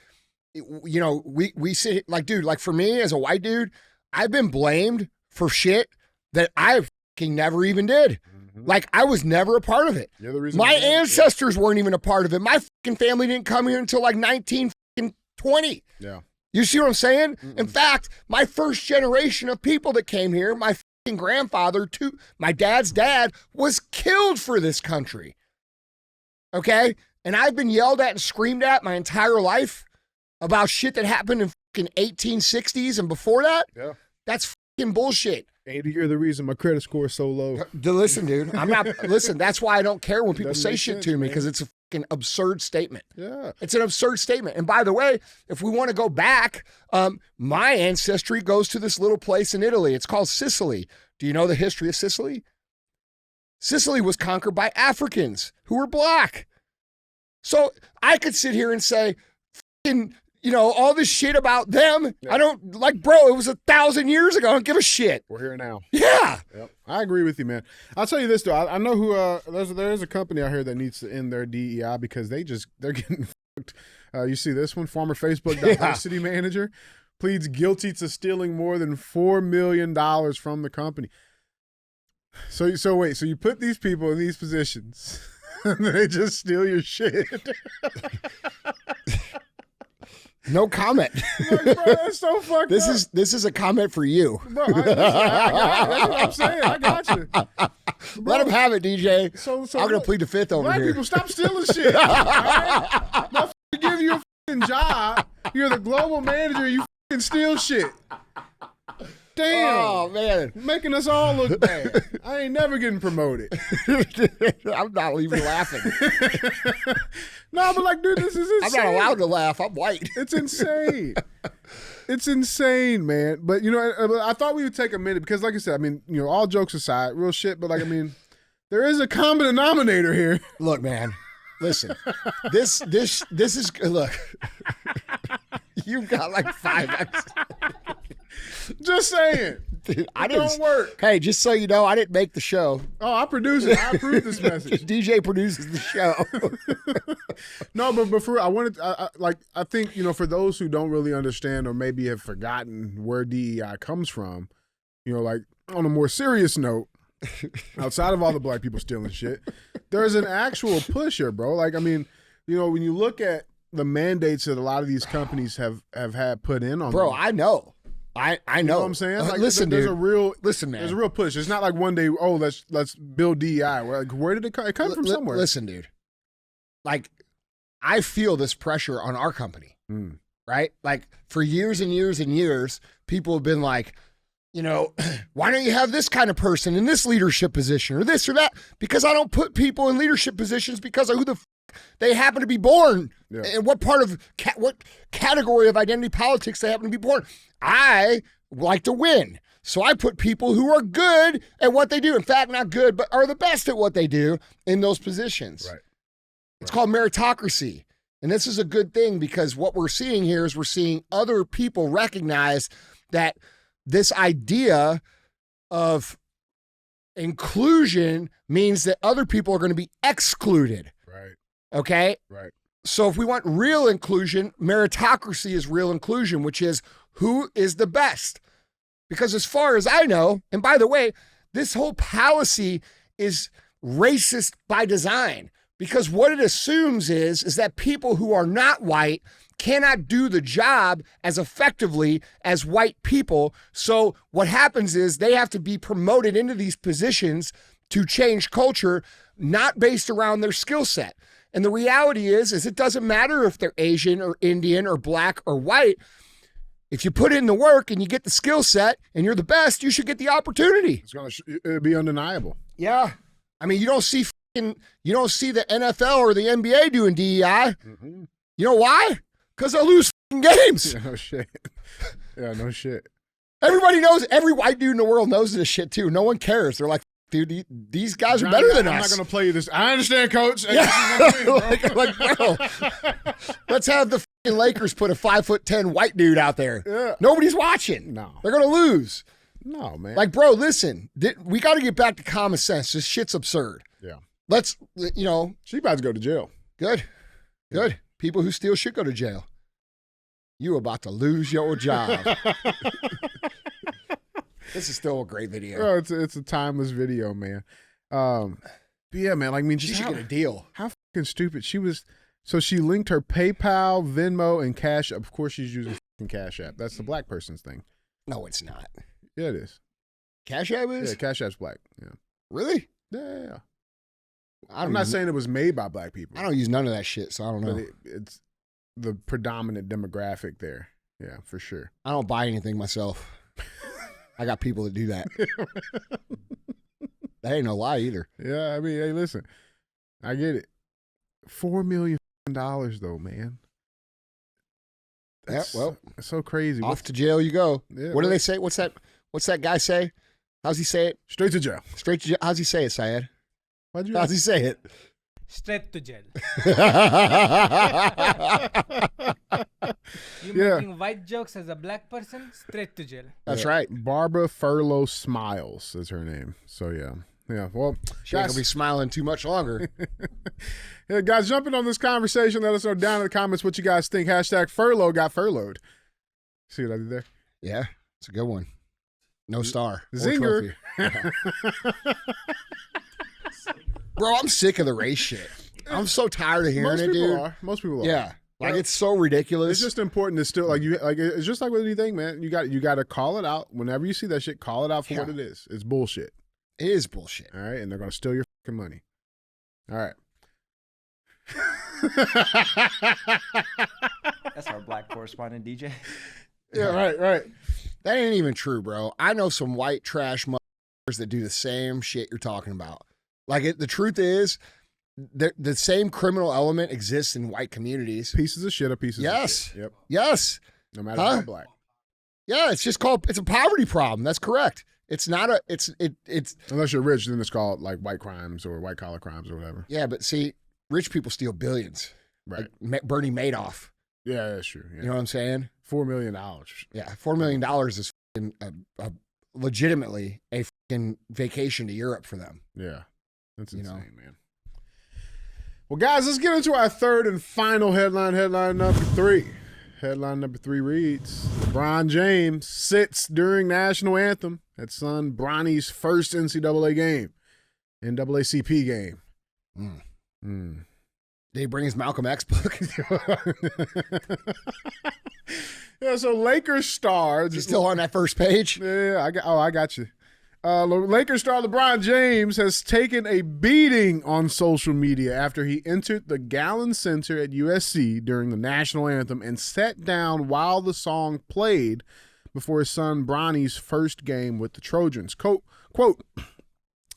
you know, we sit like, dude, like for me as a white dude, I've been blamed for shit that I fucking never even did. Like I was never a part of it. You're the reason My ancestors weren't even a part of it. My fucking family didn't come here until like 1920. Yeah. You see what I'm saying? In fact, my first generation of people that came here, my fucking grandfather, my dad's dad, was killed for this country. Okay? And I've been yelled at and screamed at my entire life about shit that happened in fucking 1860s and before that. Yeah. That's fucking bullshit. Maybe you're the reason my credit score is so low. Listen, dude, listen, that's why I don't care when people Doesn't say make shit sense, to me, man. because it's a fucking absurd statement. Yeah. It's an absurd statement. And by the way, if we want to go back, my ancestry goes to this little place in Italy. It's called Sicily. Do you know the history of Sicily? Sicily was conquered by Africans who were black. So I could sit here and say, fucking, all this shit about them. Yeah. I don't like, bro, it was 1,000 years ago. I don't give a shit. We're here now. Yeah. Yep. I agree with you, man. I'll tell you this, though. I know who, there's a company out here that needs to end their DEI because they're getting fucked. You see this one? Former Facebook city manager pleads guilty to stealing more than $4 million from the company. So you put these people in these positions and they just steal your shit. No comment. Like, bro, that's so fucked this up. This is a comment for you. Bro, that's what I'm saying. I got you. Bro, let him have it, DJ. So I'm going to plead the fifth over black here. People, stop stealing shit. Right? Motherfucker give you a fucking job. You're the global manager. You fucking steal shit. Damn. Oh, man. Making us all look bad. I ain't never getting promoted. I'm not even laughing. No, but like, dude, this is insane. I'm not allowed to laugh. I'm white. It's insane. It's insane, man. But, I thought we would take a minute because, like I said, I mean, all jokes aside, real shit, but, like, I mean, there is a common denominator here. Look, man, listen, this is, look, you've got like 5X. Just saying. Dude, don't work. Hey, just so you know, I didn't make the show. Oh, I produce it. I approve this message. DJ produces the show. No, but for I think, for those who don't really understand or maybe have forgotten where DEI comes from, like on a more serious note, outside of all the black people stealing shit, there's an actual push here, bro. Like, I mean, when you look at the mandates that a lot of these companies have had put in on bro, them, I know. I know. You know what I'm saying? Like, listen, there's dude. man. There's a real push. It's not like one day, let's build DEI. Like, where did it come? It come from somewhere. Listen, dude. Like, I feel this pressure on our company, right? Like, for years and years and years, people have been like, why don't you have this kind of person in this leadership position or this or that? Because I don't put people in leadership positions because of who the they happen to be born and what part of what category of identity politics they happen to be born. I like to win. So I put people who are good at what they do. In fact, not good, but are the best at what they do in those positions. Right. It's called meritocracy. And this is a good thing because what we're seeing here is we're seeing other people recognize that this idea of inclusion means that other people are going to be excluded. Right. Okay? Right. So if we want real inclusion, meritocracy is real inclusion, which is who is the best. Because as far as I know, and by the way, this whole policy is racist by design. Because what it assumes is that people who are not white cannot do the job as effectively as white people. So what happens is they have to be promoted into these positions to change culture, not based around their skill set. And the reality is it doesn't matter if they're Asian or Indian or black or white. If you put in the work and you get the skill set and you're the best, you should get the opportunity. It'll be undeniable. Yeah. I mean, you don't see the NFL or the NBA doing DEI. Mm-hmm. You know why? Because they'll lose games. Yeah, no shit. Yeah, no shit. Everybody knows, every white dude in the world knows this shit too. No one cares. They're like, dude, these guys are better than us. I'm not going to play you this. I understand, coach. Yeah. like, bro, let's have the Lakers put a 5'10" white dude out there. Yeah. Nobody's watching. No. They're going to lose. No, man. Like, bro, listen, we got to get back to common sense. This shit's absurd. Yeah. Let's, She about to go to jail. Good. Good. People who steal should go to jail. You about to lose your job. This is still a great video. Oh, it's a timeless video, man. But yeah, man. Like, I mean, she should get a deal. How fucking stupid she was. So she linked her PayPal, Venmo, and Cash App. Of course, she's using fucking Cash App. That's the black person's thing. No, it's not. Yeah, it is. Cash App is? Yeah, Cash App's black. Yeah. Really? Yeah. I'm not saying it was made by black people. I don't use none of that shit, so I don't know. But it's the predominant demographic there. Yeah, for sure. I don't buy anything myself. I got people that do that. That ain't no lie either. Yeah, I mean, hey, listen, I get it. $4 million though, man. That's, well, that's so crazy. Off to jail you go. Yeah, what do they say? What's that guy say? How's he say it? Straight to jail. Straight to jail. How's he say it, Syed? How's he say it? straight to jail. You Yeah. making white jokes as a black person, straight to jail. That's right. Barbara Furlow Smiles is her name. So yeah. Well, She ain't gonna be smiling too much longer. Yeah, guys, jumping on this conversation. Let us know down in the comments what you guys think. Hashtag Furlough got furloughed. See what I did there? Yeah, it's a good one. No star. or Zinger. trophy. Bro, I'm sick of the race shit. I'm so tired of hearing Most it, people dude. are. Most people are. Yeah. Like, it's so ridiculous. It's just important to still it's just like with anything, man. You got to call it out whenever you see that shit. Call it out for what it is. It's bullshit. It is bullshit. All right, and they're gonna steal your fucking money. All right. That's our black correspondent, DJ. Yeah, right. That ain't even true, bro. I know some white trash motherfuckers that do the same shit you're talking about. Like, the truth is, the same criminal element exists in white communities. Pieces of shit are pieces of shit. Yep. Yes. No matter how black. Yeah, it's a poverty problem. That's correct. It's not it's unless you're rich, then it's called like white crimes or white collar crimes or whatever. Yeah, but see, rich people steal billions. Right. Like Bernie Madoff. Yeah, that's true. Yeah. You know what I'm saying? $4 million. Yeah, $4 million is legitimately a fucking vacation to Europe for them. Yeah, that's insane, man. Well, guys, let's get into our third and final headline. Headline number 3. Headline number 3 reads: LeBron James sits during national anthem at son Bronny's first NCAA game, NAACP game. Did he bring his Malcolm X book? Yeah, so Lakers star. Is he still on that first page? Yeah, I got you. Lakers star LeBron James has taken a beating on social media after he entered the Gallon Center at USC during the national anthem and sat down while the song played before his son Bronny's first game with the Trojans. Quote,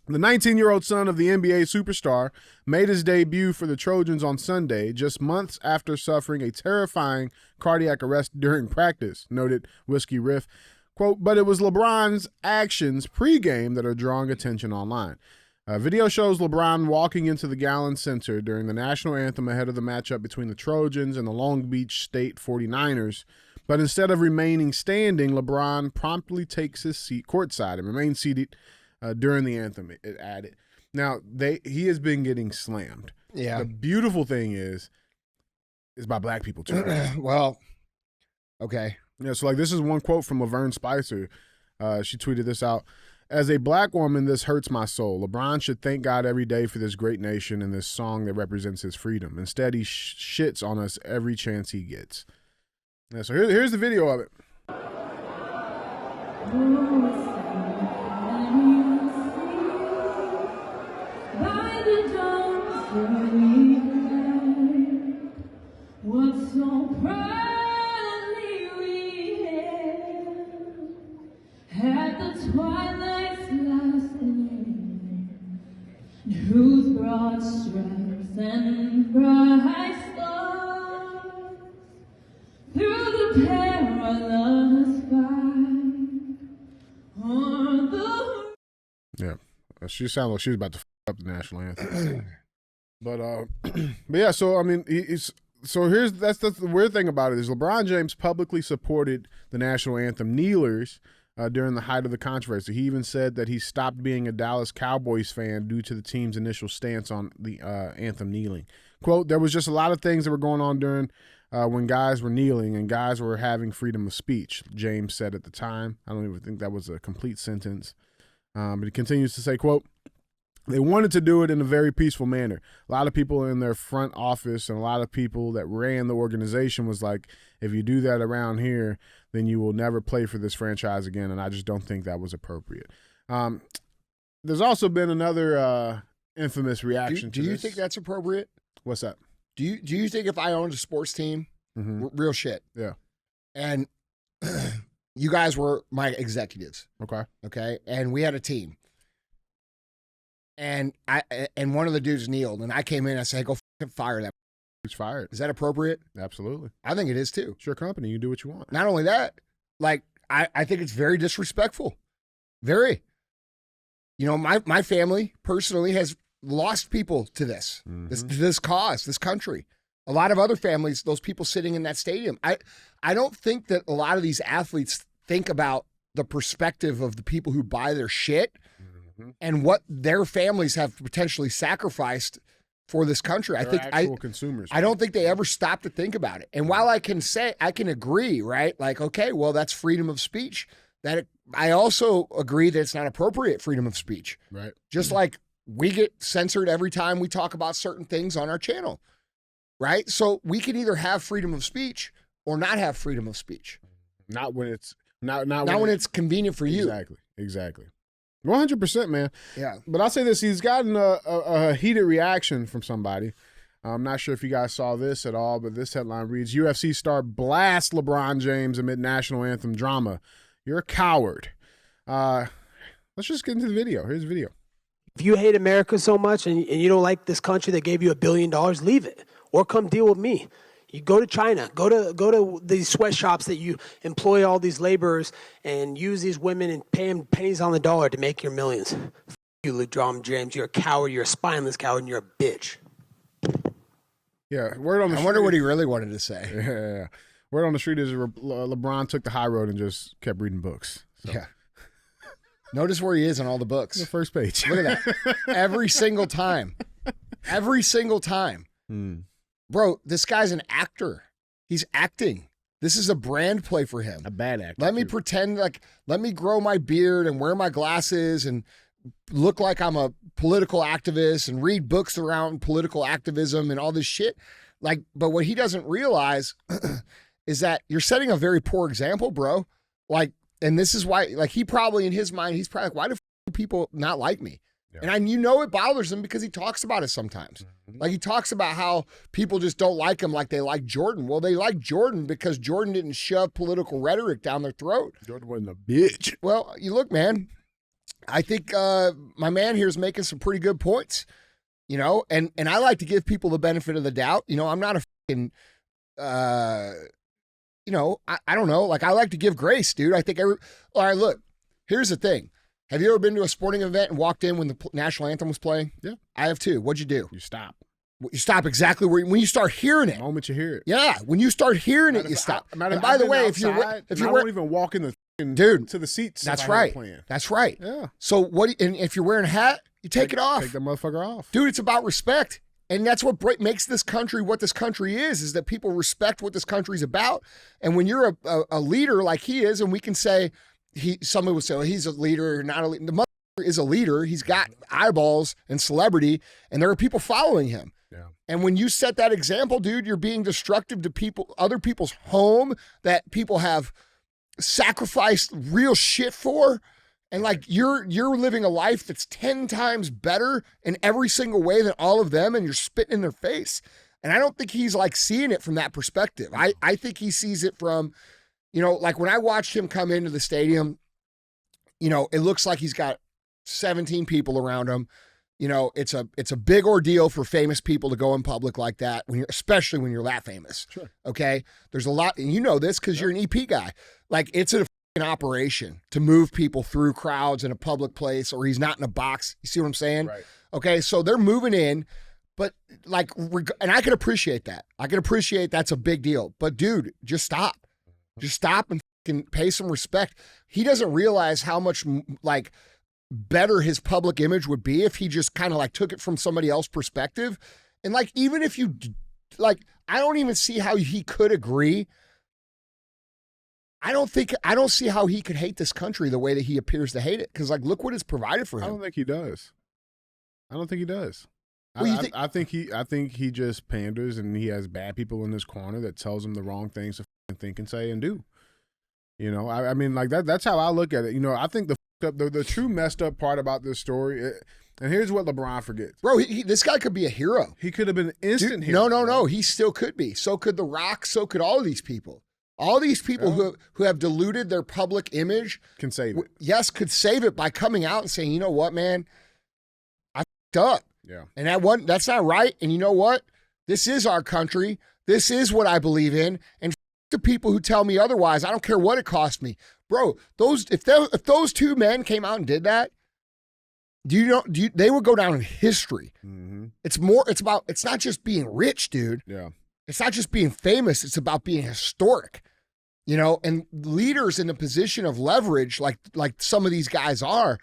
the 19-year-old son of the NBA superstar made his debut for the Trojans on Sunday, just months after suffering a terrifying cardiac arrest during practice, noted Whiskey Riff. Quote, but it was LeBron's actions pregame that are drawing attention online. Video shows LeBron walking into the Gallon Center during the national anthem ahead of the matchup between the Trojans and the Long Beach State 49ers. But instead of remaining standing, LeBron promptly takes his seat courtside and remains seated during the anthem, it added. Now, he has been getting slammed. Yeah. The beautiful thing is by black people, too. Well, okay. Yeah, so like this is one quote from Laverne Spicer. She tweeted this out. As a black woman, this hurts my soul. LeBron should thank God every day for this great nation and this song that represents his freedom. Instead, he shits on us every chance he gets. Yeah, so here's the video of it. What's so proudly we had the twilight's last gleam, whose broad stripes and bright stars through the perilous fight on the. Yeah, she sounded like she was about to f up the national anthem. but yeah, so I mean, that's the weird thing about it is LeBron James publicly supported the national anthem kneelers during the height of the controversy. He even said that he stopped being a Dallas Cowboys fan due to the team's initial stance on the anthem kneeling. Quote, there was just a lot of things that were going on during when guys were kneeling and guys were having freedom of speech, James said at the time. I don't even think that was a complete sentence. But he continues to say, quote, they wanted to do it in a very peaceful manner. A lot of people in their front office and a lot of people that ran the organization was like, if you do that around here, then you will never play for this franchise again. And I just don't think that was appropriate. There's also been another infamous reaction to this. Do you think that's appropriate? What's that? Do you think if I owned a sports team, real shit, yeah, and you guys were my executives, okay, and we had a team, and one of the dudes kneeled, and I came in and I said, hey, go fucking fire that. He's fired. Is that appropriate? Absolutely. I think it is too. It's your company. You do what you want. Not only that, like I think it's very disrespectful. Very. You know, my family personally has lost people to this, this cause, this country. A lot of other families, those people sitting in that stadium. I don't think that a lot of these athletes think about the perspective of the people who buy their shit and what their families have potentially sacrificed for this country. They're actual consumers. I don't think they ever stop to think about it. And while I can agree, right? Like, okay, well, that's freedom of speech. I also agree that it's not appropriate freedom of speech. Right. Just like we get censored every time we talk about certain things on our channel. Right? So we can either have freedom of speech or not have freedom of speech. Not when it's when it's convenient for you. Exactly. 100%, man. Yeah. But I'll say this, he's gotten a heated reaction from somebody. I'm not sure if you guys saw this at all, but this headline reads, UFC star blasts LeBron James amid national anthem drama. You're a coward. Let's just get into the video. Here's the video. If you hate America so much and you don't like this country that gave you $1 billion, leave it. Or come deal with me. You go to China, go to these sweatshops that you employ all these laborers and use these women and pay them pennies on the dollar to make your millions. F you, LeBron James. You're a coward. You're a spineless coward, and you're a bitch. Yeah, word on the street. I wonder what he really wanted to say. Yeah. Word on the street is LeBron took the high road and just kept reading books. So. Yeah. Notice where he is on all the books. The first page. Look at that. Every single time. Every single time. Bro, this guy's an actor. He's acting. This is a brand play for him. A bad actor. Let me pretend let me grow my beard and wear my glasses and look like I'm a political activist and read books around political activism and all this shit. But what he doesn't realize is that you're setting a very poor example, bro. And this is why, he probably in his mind, he's probably like, why do people not like me? Yeah. And it bothers him because he talks about it sometimes. He talks about how people just don't like him like they like Jordan. Well, they like Jordan because Jordan didn't shove political rhetoric down their throat. Jordan wasn't a bitch. Well, you look, man, I think my man here is making some pretty good points, and I like to give people the benefit of the doubt. I'm not a fucking, I don't know. I like to give grace, dude. I think all right, look, here's the thing. Have you ever been to a sporting event and walked in when the national anthem was playing? Yeah. I have too. What'd you do? You stop. You stop exactly when you start hearing it. The moment you hear it. Yeah. When you start hearing it, you stop. And by the way, if you won't even walk in the to the seats. That's right. That's right. Yeah. So and if you're wearing a hat, you take it off. Take that motherfucker off. Dude, it's about respect. And that's what makes this country what this country is that people respect what this country's about. And when you're a leader like he is, and we can say, somebody would say, well, he's a leader, not a leader. The mother is a leader. He's got eyeballs and celebrity, and there are people following him. Yeah. And when you set that example, dude, you're being destructive to other people's home that people have sacrificed real shit for. And you're living a life that's 10 times better in every single way than all of them, and you're spitting in their face. And I don't think he's seeing it from that perspective. I think he sees it from, when I watched him come into the stadium, it looks like he's got 17 people around him. It's a big ordeal for famous people to go in public like that, especially when you're that famous. Sure. Okay. There's a lot, and you know this because you're an EP guy. It's an operation to move people through crowds in a public place, or he's not in a box. You see what I'm saying? Right. Okay. So they're moving in, but and I can appreciate that. I can appreciate that's a big deal, but dude, just stop. Just stop and pay some respect. He doesn't realize how much better his public image would be if he just kind of took it from somebody else's perspective. And even if you I don't even see how he could agree. I don't see how he could hate this country the way that he appears to hate it. Because look what it's provided for him. I don't think he does. Well, I think he just panders, and he has bad people in his corner that tells him the wrong things to think and say and do. I mean, that's how I look at it. I think the true messed up part about this story, and here's what LeBron forgets. Bro, this guy could be a hero. He could have been an instant hero. No. He still could be. So could The Rock. So could all of these people. All these people who have diluted their public image can save it. Yes, could save it by coming out and saying, you know what, man, I fucked up. Yeah. And that's not right. And you know what? This is our country. This is what I believe in. And the people who tell me otherwise, I don't care what it cost me. Bro, if those two men came out and did that, They would go down in history. Mm-hmm. It's not just being rich, dude. Yeah. It's not just being famous. It's about being historic, you know, and leaders in a position of leverage, like some of these guys are,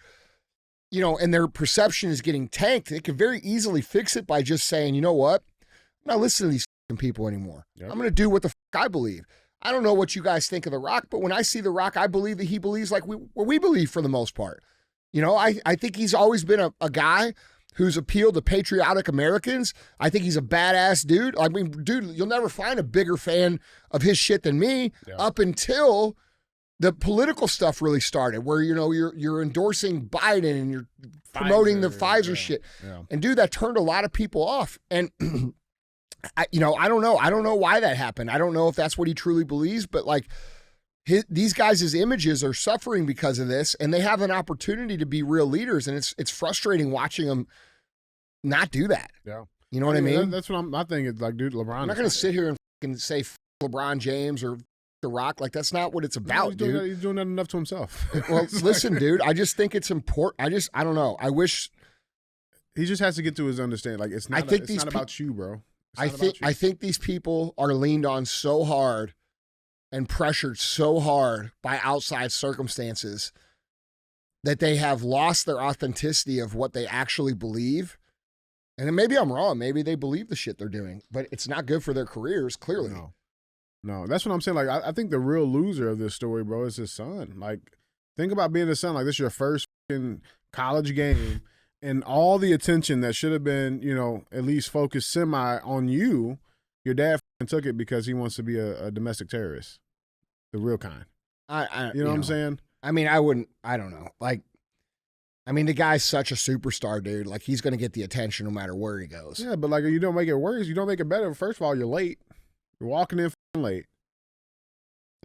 you know, and their perception is getting tanked. They can very easily fix it by just saying, you know what? I'm not listening to these fucking people anymore. Yep. I'm going to do what the fuck I believe. I don't know what you guys think of The Rock, but when I see The Rock, I believe that he believes like what we believe for the most part. You know, I think he's always been a guy who's appealed to patriotic Americans. I think he's a badass dude. I mean, dude, you'll never find a bigger fan of his shit than me up until the political stuff really started, where, you know, you're endorsing Biden and you're promoting the Pfizer shit. Yeah. And dude, that turned a lot of people off. And I don't know. I don't know why that happened. I don't know if that's what he truly believes, but like these guys' images are suffering because of this, and they have an opportunity to be real leaders, and it's frustrating watching them not do that. Yeah. You know what I mean? That's what my thing is, like, dude, LeBron. I'm not going to sit here and fucking say LeBron James or The Rock. Like, that's not what it's about, dude. He's doing that enough to himself. Well, listen, dude, I just think it's important. I don't know. I wish he just has to get to his understanding. Like, it's not about you, bro. I think these people are leaned on so hard and pressured so hard by outside circumstances that they have lost their authenticity of what they actually believe. And then maybe I'm wrong. Maybe they believe the shit they're doing, but it's not good for their careers, clearly. No, that's what I'm saying. Like, I think the real loser of this story, bro, is his son. Like, think about being a son. Like, this is your first college game, and all the attention that should have been, you know, at least focused semi on you, your dad took it because he wants to be a domestic terrorist. The real kind. You know what I'm saying? I mean, I don't know. Like, I mean, the guy's such a superstar, dude. Like, he's going to get the attention no matter where he goes. Yeah, but like, you don't make it worse. You don't make it better. First of all, you're late. You're walking in late.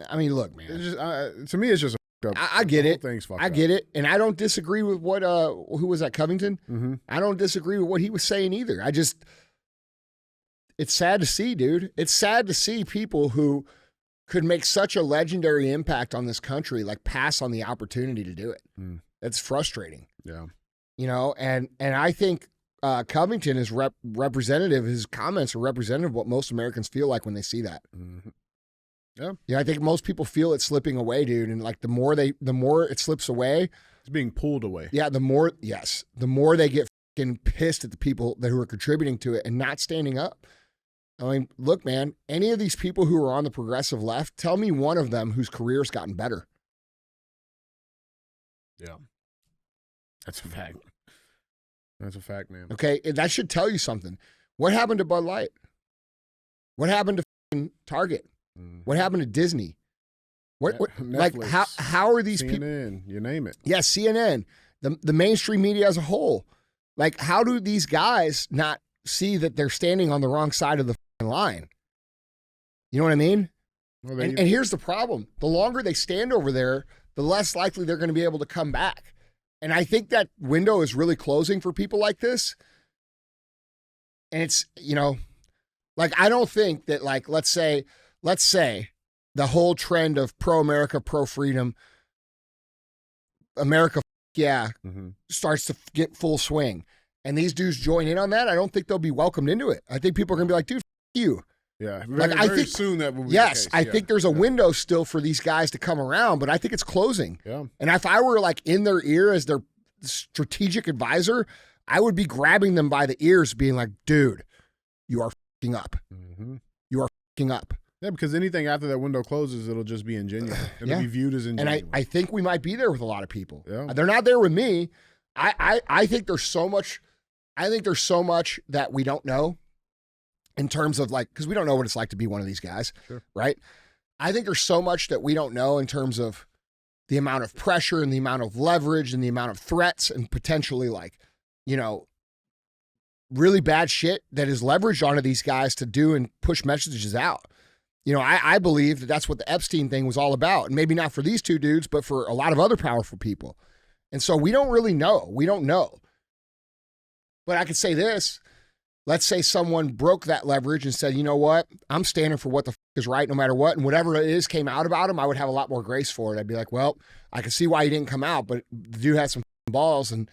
I mean, look, man. It's just, to me, it's just a up. I get it. I get it. And I don't disagree with what, who was that, Covington? Mm-hmm. I don't disagree with what he was saying either. It's sad to see, dude. It's sad to see people who could make such a legendary impact on this country, like, pass on the opportunity to do it. Mm. It's frustrating. Yeah. You know, and I think Covington is representative, his comments are representative of what most Americans feel like when they see that. Mm-hmm. Yeah. Yeah, I think most people feel it slipping away, dude. And like the more it slips away, it's being pulled away. Yeah, the more they get fucking pissed at the people who are contributing to it and not standing up. I mean, look, man, any of these people who are on the progressive left, tell me one of them whose career's gotten better. Yeah. That's a fact. That's a fact, man. Okay, that should tell you something. What happened to Bud Light? What happened to Target? What happened to Disney? What like how are these people? CNN, you name it. Yeah, CNN, the mainstream media as a whole. Like, how do these guys not see that they're standing on the wrong side of the line? You know what I mean? Well, and here's the problem. The longer they stand over there, the less likely they're going to be able to come back. And I think that window is really closing for people like this. And it's, you know, like, I don't think that, like, let's say the whole trend of pro-America, pro-freedom, America, starts to get full swing. And these dudes join in on that. I don't think they'll be welcomed into it. I think people are going to be like, dude, you. Yeah, I think soon that will be yes, the case. I think there's a window still for these guys to come around, but I think it's closing. Yeah. And if I were like in their ear as their strategic advisor, I would be grabbing them by the ears, being like, dude, you are f***ing up. Mm-hmm. You are f***ing up. Yeah, because anything after that window closes, it'll just be ingenuine. It'll be viewed as ingenuine. And I think we might be there with a lot of people. Yeah. They're not there with me. I think there's so much. I think there's so much that we don't know in terms of, like, because we don't know what it's like to be one of these guys, right? I think there's so much that we don't know in terms of the amount of pressure and the amount of leverage and the amount of threats and potentially, like, you know, really bad shit that is leveraged onto these guys to do and push messages out. You know, I believe that that's what the Epstein thing was all about. And maybe not for these two dudes, but for a lot of other powerful people. And so we don't really know. We don't know. But I could say this. Let's say someone broke that leverage and said, you know what? I'm standing for what the is right no matter what. And whatever it is came out about him, I would have a lot more grace for it. I'd be like, well, I can see why he didn't come out, but the dude had some balls and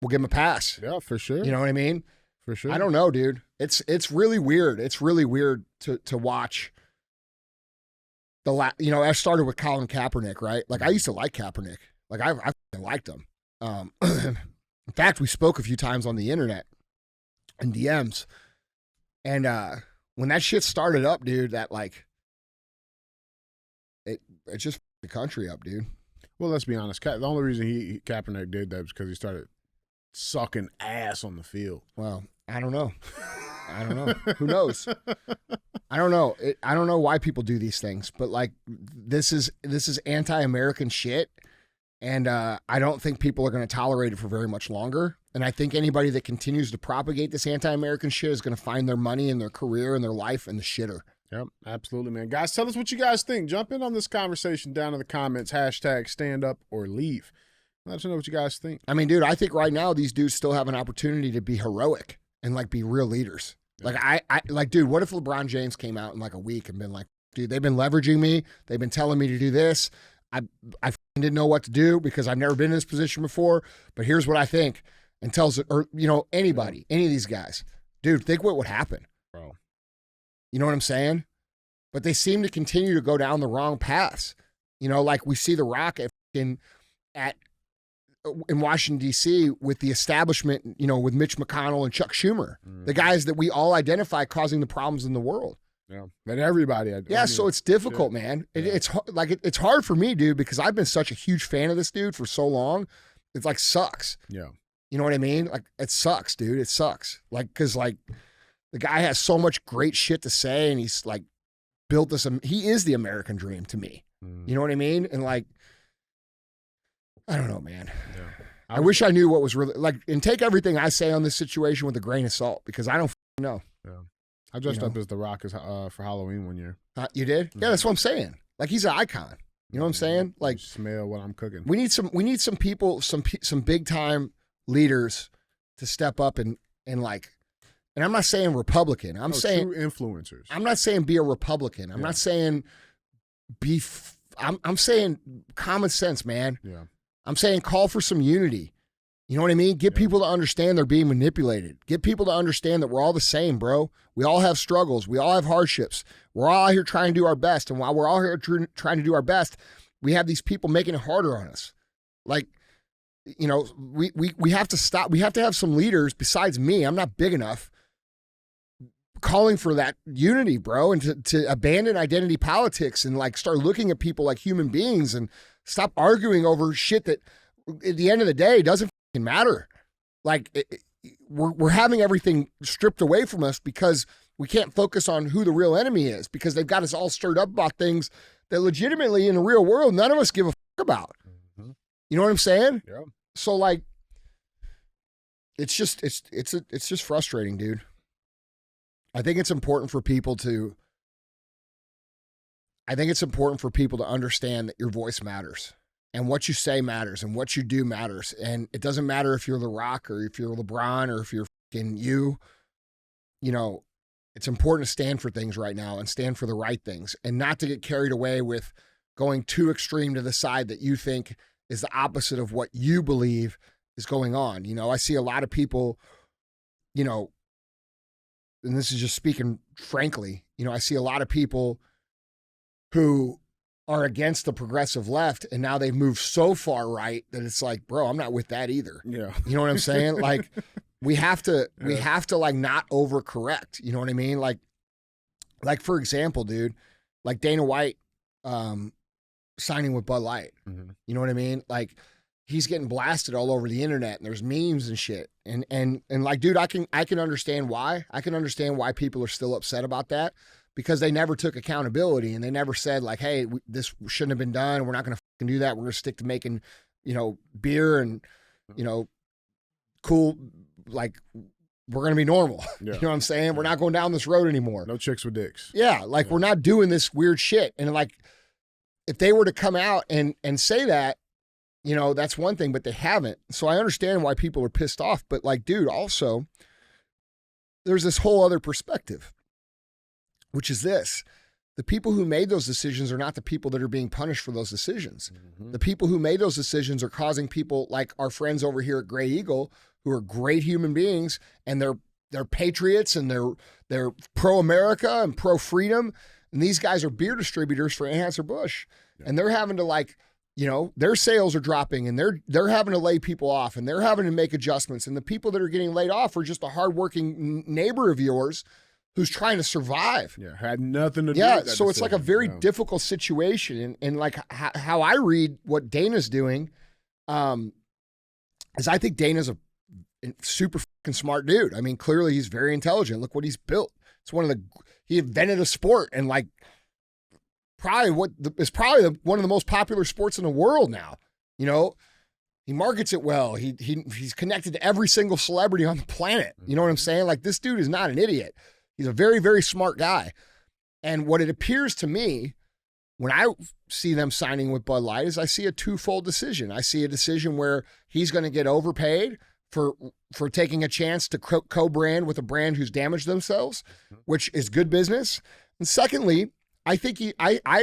we'll give him a pass. Yeah, for sure. You know what I mean? For sure. I don't know, dude. It's really weird. It's really weird to watch. I started with Colin Kaepernick, right? Like I used to like Kaepernick. Like I liked him. In fact, we spoke a few times on the internet and DMs. And when that shit started up, dude, that like it just f***ed the country up, dude. Well, let's be honest. The only reason Kaepernick did that was because he started sucking ass on the field. Well, I don't know. Who knows? I don't know. I don't know why people do these things, but like this is anti-American shit, and I don't think people are going to tolerate it for very much longer. And I think anybody that continues to propagate this anti-American shit is going to find their money and their career and their life in the shitter. Yep, absolutely, man. Guys, tell us what you guys think. Jump in on this conversation down in the comments. Hashtag stand up or leave. Let us know what you guys think. I mean, dude, I think right now these dudes still have an opportunity to be heroic and like be real leaders. Like I like, dude, what if LeBron James came out in like a week and been like, dude, they've been leveraging me. They've been telling me to do this. I didn't know what to do because I've never been in this position before, but here's what I think. And tells it, or, anybody, any of these guys, dude, think what would happen. Bro. You know what I'm saying? But they seem to continue to go down the wrong paths. Like we see The Rock in Washington, D.C. with the establishment, with Mitch McConnell and Chuck Schumer, the guys that we all identify causing the problems in the world. Yeah, that everybody. So it's difficult, man. It's hard for me, dude, because I've been such a huge fan of this dude for so long. It's like sucks. Yeah. You know what I mean? Like it sucks, dude. It sucks. Like, because like the guy has so much great shit to say, and he's like built this. He is the American dream to me. You know what I mean? And like, I don't know, man. Yeah. I wish I knew what was really like. And take everything I say on this situation with a grain of salt because I don't know. Yeah. I dressed up as The Rock for Halloween one year. You did? Yeah, that's what I'm saying. Like he's an icon. You know what I'm saying? Like smell what I'm cooking. We need some people, some big time leaders to step up and like, and I'm not saying Republican. I'm saying true influencers. I'm not saying be a Republican. I'm not saying I'm saying common sense, man. Yeah. I'm saying call for some unity. You know what I mean? Get people to understand they're being manipulated. Get people to understand that we're all the same, bro. We all have struggles. We all have hardships. We're all out here trying to do our best. And while we're all here trying to do our best, we have these people making it harder on us. Like, we have to stop. We have to have some leaders besides me. I'm not big enough calling for that unity, bro, and to abandon identity politics and like start looking at people like human beings and stop arguing over shit that at the end of the day doesn't matter. Like we're having everything stripped away from us because we can't focus on who the real enemy is because they've got us all stirred up about things that legitimately in the real world none of us give a fuck about. You know what I'm saying? Yeah. So like, it's just frustrating, dude. I think it's important for people to understand that your voice matters and what you say matters and what you do matters. And it doesn't matter if you're The Rock or if you're LeBron or if you're fucking it's important to stand for things right now and stand for the right things and not to get carried away with going too extreme to the side that you think is the opposite of what you believe is going on. I see a lot of people, and this is just speaking frankly, I see a lot of people who are against the progressive left and now they've moved so far right that it's like, bro, I'm not with that either. Yeah. You know what I'm saying? Like we have to like not overcorrect. You know what I mean? Like for example, dude, like Dana White, signing with Bud Light. Mm-hmm. You know what I mean? Like he's getting blasted all over the internet and there's memes and shit. And like, dude, I can understand why. I can understand why people are still upset about that because they never took accountability and they never said like, hey, this shouldn't have been done. We're not going to fucking do that. We're going to stick to making, beer and, cool. Like we're going to be normal. Yeah. You know what I'm saying? We're not going down this road anymore. No chicks with dicks. Yeah. Like we're not doing this weird shit. And like, if they were to come out and say that, that's one thing, but they haven't. So I understand why people are pissed off. But like, dude, also, there's this whole other perspective, which is this. The people who made those decisions are not the people that are being punished for those decisions. Mm-hmm. The people who made those decisions are causing people like our friends over here at Gray Eagle who are great human beings, and they're patriots, and they're pro-America and pro-freedom, and these guys are beer distributors for Anheuser-Busch, and they're having to, like, you know, their sales are dropping, and they're having to lay people off, and they're having to make adjustments, and the people that are getting laid off are just a hardworking neighbor of yours who's trying to survive. Yeah, had nothing to do Yeah, with that so it's like a very decision. difficult situation, and like how I read what Dana's doing, is I think Dana's a super fucking smart dude. I mean, clearly he's very intelligent. Look what he's built. It's he invented a sport, and like probably one of the most popular sports in the world now. You know, he markets it well. He's connected to every single celebrity on the planet. You know what I'm saying? Like, this dude is not an idiot. He's a very, very smart guy. And what it appears to me when I see them signing with Bud Light is I see a twofold decision. I see a decision where he's going to get overpaid for taking a chance to co-brand with a brand who's damaged themselves, which is good business. And secondly, I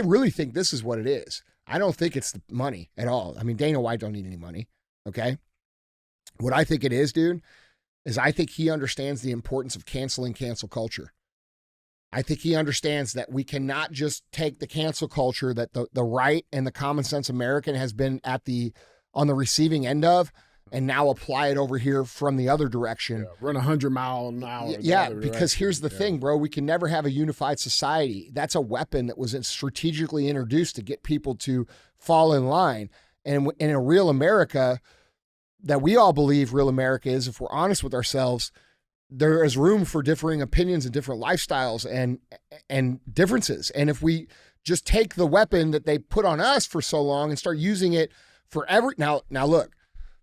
really think this is what it is. I don't think it's the money at all. I mean, Dana White don't need any money, okay? What I think it is, dude, is I think he understands the importance of canceling cancel culture. I think he understands that we cannot just take the cancel culture that the right and the common sense American has been on the receiving end of, and now apply it over here from the other direction. Yeah, run 100 mile an hour. Yeah, because here's the thing, bro. We can never have a unified society. That's a weapon that was strategically introduced to get people to fall in line. And in a real America that we all believe real America is, if we're honest with ourselves, there is room for differing opinions and different lifestyles and differences. And if we just take the weapon that they put on us for so long and start using it for now look,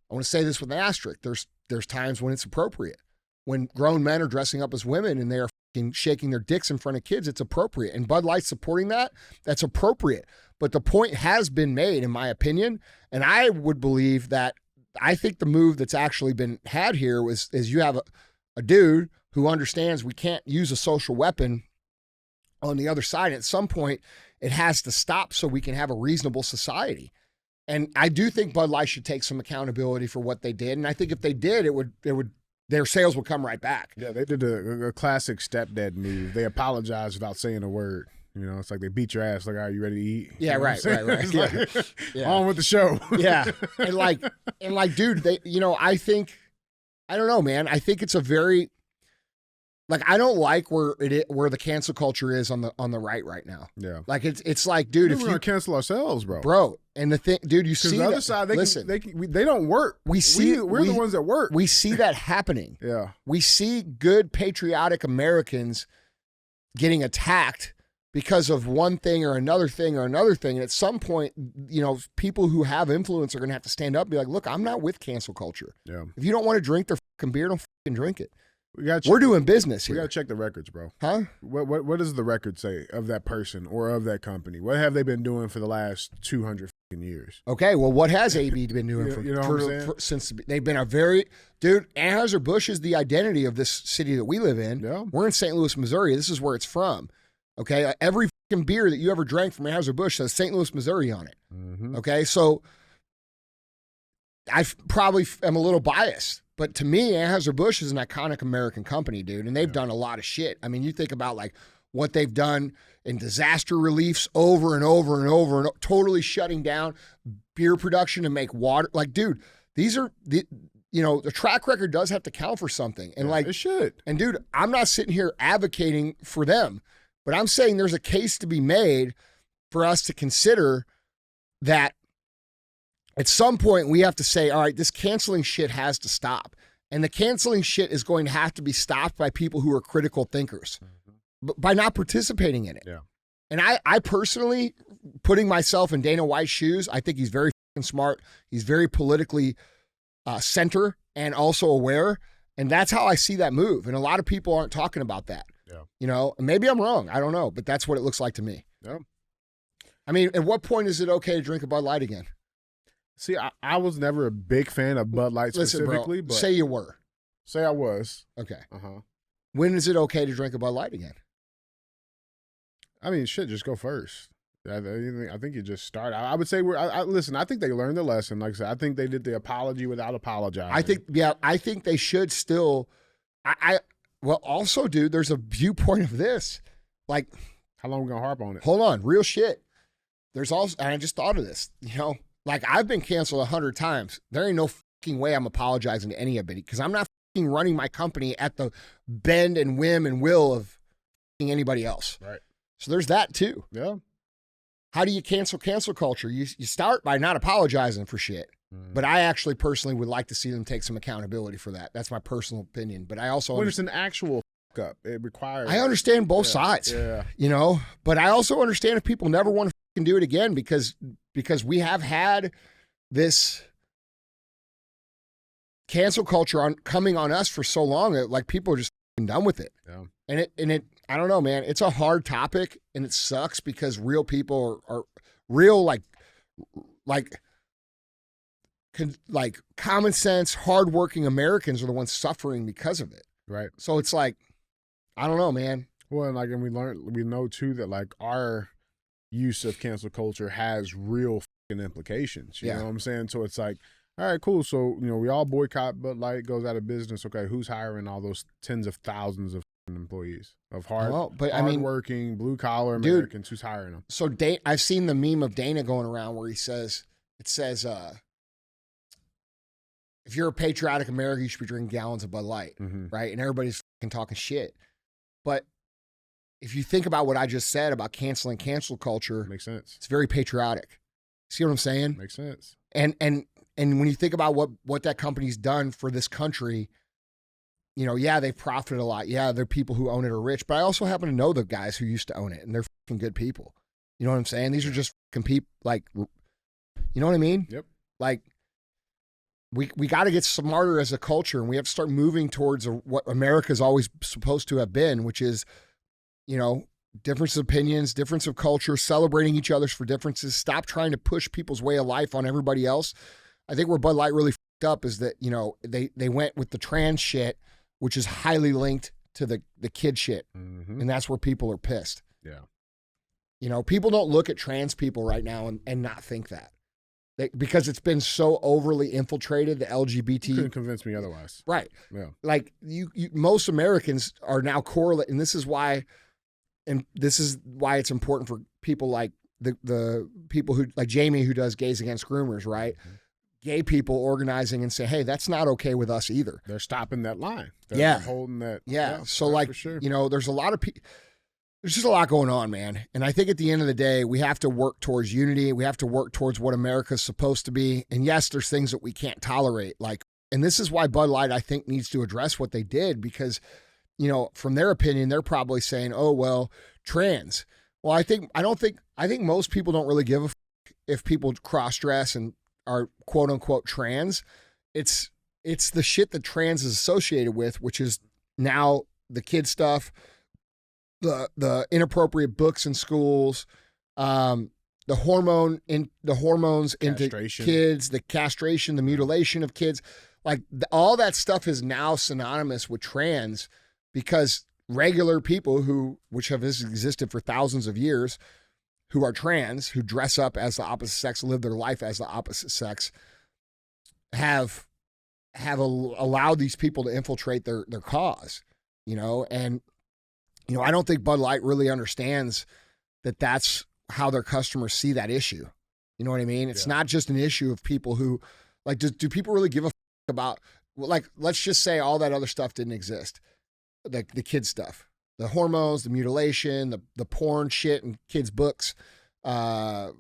I want to say this with an asterisk. There's times when it's appropriate. When grown men are dressing up as women and they are fucking shaking their dicks in front of kids, it's appropriate. And Bud Light supporting that's appropriate. But the point has been made, in my opinion, and I would believe that I think the move that's actually been had here is you have a dude who understands we can't use a social weapon on the other side. At some point, it has to stop so we can have a reasonable society. And I do think Bud Light should take some accountability for what they did. And I think if they did, their sales would come right back. Yeah, they did a classic stepdad move. They apologized without saying a word. You know, it's like they beat your ass. Like, are you ready to eat? Yeah, you know right. Yeah. On with the show. Yeah, and like, dude, I don't know, man. I think it's a very, like, I don't like where the cancel culture is on the right now. Yeah, like it's like, dude, if we're gonna cancel ourselves, bro. And the thing, dude, you see the other side, they don't work. We're the ones that work. We see that happening. Yeah, we see good patriotic Americans getting attacked because of one thing or another thing or another thing. And at some point, you know, people who have influence are going to have to stand up and be like, look, I'm not with cancel culture. Yeah. If you don't want to drink their fucking beer, don't fucking drink it. We're doing business here. We got to check the records, bro. Huh? What does the record say of that person or of that company? What have they been doing for the last 200 years? Okay, well, what has AB been doing since they've been a very, dude, Anheuser-Busch is the identity of this city that we live in. Yeah. We're in St. Louis, Missouri. This is where it's from. Okay, every fucking beer that you ever drank from Anheuser-Busch says St. Louis, Missouri on it. Mm-hmm. Okay, so I probably am a little biased, but to me, Anheuser-Busch is an iconic American company, dude, and they've done a lot of shit. I mean, you think about like what they've done in disaster reliefs over and over and over and totally shutting down beer production to make water. Like, dude, these are the track record does have to count for something, and like it should. And dude, I'm not sitting here advocating for them. But I'm saying there's a case to be made for us to consider that at some point we have to say, all right, this canceling shit has to stop. And the canceling shit is going to have to be stopped by people who are critical thinkers, but by not participating in it. Yeah. And I personally, putting myself in Dana White's shoes, I think he's very fucking smart. He's very politically center and also aware. And that's how I see that move. And a lot of people aren't talking about that. Yeah. You know, maybe I'm wrong. I don't know, but that's what it looks like to me. Yeah. I mean, at what point is it okay to drink a Bud Light again? See, I was never a big fan of Bud Light specifically. Bro, but say you were. Say I was. Okay. Uh-huh. When is it okay to drink a Bud Light again? I mean, shit, just go first. I think you just start. I would say listen. I think they learned the lesson. Like I said, I think they did the apology without apologizing. I think they should still. Well, also, dude, there's a viewpoint of this. Like, how long are we gonna harp on it? Hold on, real shit. There's also, and I just thought of this. Like I've been canceled 100 times. There ain't no fucking way I'm apologizing to anybody because I'm not fucking running my company at the bend and whim and will of fucking anybody else. Right. So there's that too. Yeah. How do you cancel culture? You start by not apologizing for shit. But I actually personally would like to see them take some accountability for that. That's my personal opinion. But I also when it's an actual fuck up, it requires. I understand both sides. Yeah. But I also understand if people never want to fucking do it again because we have had this cancel culture coming on us for so long that like people are just fucking done with it. Yeah. And it I don't know, man. It's a hard topic and it sucks because real people are real like common sense, hardworking Americans are the ones suffering because of it. Right. So it's like, I don't know, man. Well, and we know too that like our use of cancel culture has real fucking implications. You know what I'm saying? So it's like, all right, cool. So, we all boycott Bud Light, goes out of business. Okay, who's hiring all those tens of thousands of employees of hardworking, blue collar Americans? Who's hiring them? So I've seen the meme of Dana going around where it says, if you're a patriotic American, you should be drinking gallons of Bud Light, right? And everybody's fucking talking shit. But if you think about what I just said about canceling cancel culture, makes sense. It's very patriotic. See what I'm saying? Makes sense. And when you think about what that company's done for this country, they've profited a lot. Yeah, they're people who own it are rich, but I also happen to know the guys who used to own it, and they're fucking good people. You know what I'm saying? These are just compete like, you know what I mean? Yep. Like, we got to get smarter as a culture, and we have to start moving towards what America's always supposed to have been, which is, difference of opinions, difference of culture, celebrating each other's for differences. Stop trying to push people's way of life on everybody else. I think where Bud Light really fucked up is that, they went with the trans shit, which is highly linked to the kid shit. Mm-hmm. And that's where people are pissed. Yeah. People don't look at trans people right now and not think that. Because it's been so overly infiltrated, the LGBT. You couldn't convince me otherwise. Right. Yeah. Like most Americans are now correlating, and this is why it's important for people like the people who like Jamie who does Gays Against Groomers, right? Mm-hmm. Gay people organizing and say, hey, that's not okay with us either. They're stopping that line. They're holding that. Yeah. So like, for sure. There's a lot of people. There's just a lot going on, man. And I think at the end of the day, we have to work towards unity. We have to work towards what America's supposed to be. And yes, there's things that we can't tolerate. And this is why Bud Light, I think, needs to address what they did because, from their opinion, they're probably saying, oh, well, trans. Well, I think most people don't really give a fuck if people cross-dress and are quote unquote trans. It's the shit that trans is associated with, which is now the kid stuff, the inappropriate books in schools, the hormones into kids, the castration, the mutilation of kids, all that stuff is now synonymous with trans because regular people which have existed for thousands of years, who are trans, who dress up as the opposite sex, live their life as the opposite sex, have allowed these people to infiltrate their cause, and I don't think Bud Light really understands that that's how their customers see that issue. You know what I mean? It's not just an issue of people who, do people really give a fuck about, let's just say all that other stuff didn't exist. The kid stuff, the hormones, the mutilation, the porn shit in kids' books, the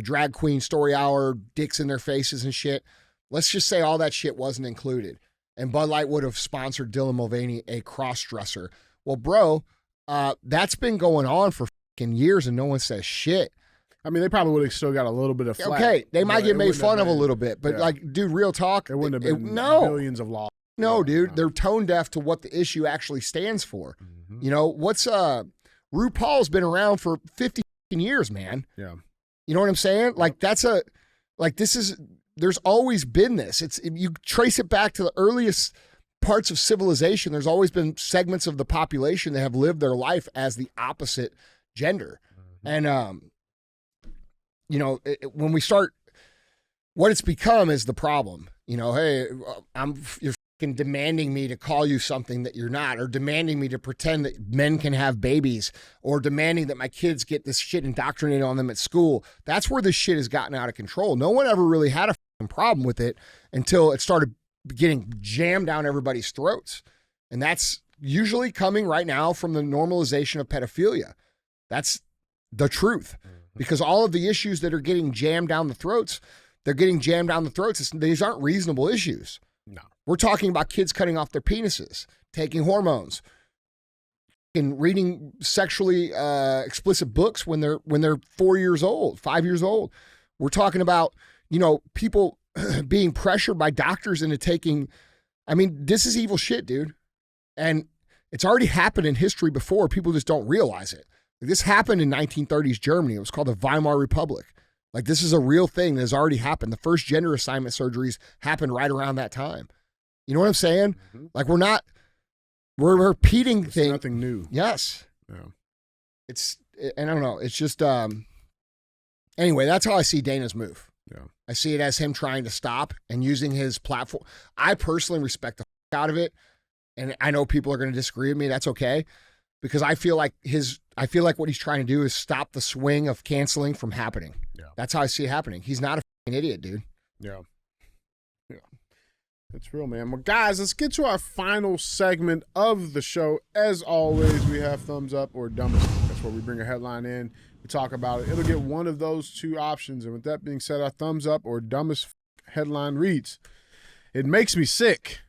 drag queen story hour, dicks in their faces and shit. Let's just say all that shit wasn't included. And Bud Light would have sponsored Dylan Mulvaney, a cross-dresser. Well, bro, that's been going on for fucking years and no one says shit. I mean, they probably would have still got a little bit of flack. Okay, they might get made fun of a little bit, but dude, real talk. It wouldn't have been millions of laws. No, dude, they're tone deaf to what the issue actually stands for. Mm-hmm. RuPaul's been around for 50 years, man. Yeah. You know what I'm saying? There's always been this. You trace it back to the earliest parts of civilization. There's always been segments of the population that have lived their life as the opposite gender. Mm-hmm. And when we start, what it's become is the problem. Hey, you're fucking demanding me to call you something that you're not, or demanding me to pretend that men can have babies, or demanding that my kids get this shit indoctrinated on them at school. That's where this shit has gotten out of control. No one ever really had a fucking problem with it until it started getting jammed down everybody's throats. And that's usually coming right now from the normalization of pedophilia. That's the truth. Because all of the issues that are getting jammed down the throats, they're getting jammed down the throats. These aren't reasonable issues. No. We're talking about kids cutting off their penises, taking hormones, and reading sexually explicit books when they're 4 years old, 5 years old. We're talking about, people being pressured by doctors into taking, this is evil shit, dude. And it's already happened in history before. People just don't realize it. This happened in 1930s Germany. It was called the Weimar Republic. This is a real thing that has already happened. The first gender assignment surgeries happened right around that time. You know what I'm saying? Mm-hmm. We're repeating things. Nothing new. Yes. Yeah. And I don't know. It's just, anyway, that's how I see Dana's move. Yeah. I see it as him trying to stop and using his platform. I personally respect the fuck out of it. And I know people are going to disagree with me. That's okay. Because I feel like what he's trying to do is stop the swing of canceling from happening. Yeah. That's how I see it happening. He's not a fucking idiot, dude. Yeah. Yeah. That's real, man. Well, guys, let's get to our final segment of the show. As always, we have thumbs up or dumbest. That's where we bring a headline in. We talk about it. It'll get one of those two options. And with that being said, our thumbs up or dumbest headline reads, "It makes me sick.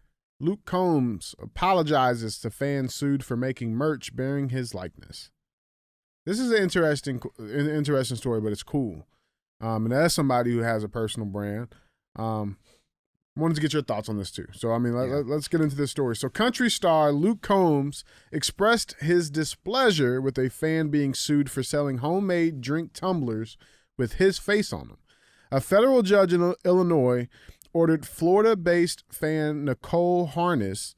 Luke Combs apologizes to fans sued for making merch bearing his likeness." This is an interesting story, but it's cool. And as somebody who has a personal brand, wanted to get your thoughts on this too. So, let's get into this story. So, country star Luke Combs expressed his displeasure with a fan being sued for selling homemade drink tumblers with his face on them. A federal judge in Illinois ordered Florida-based fan Nicole Harness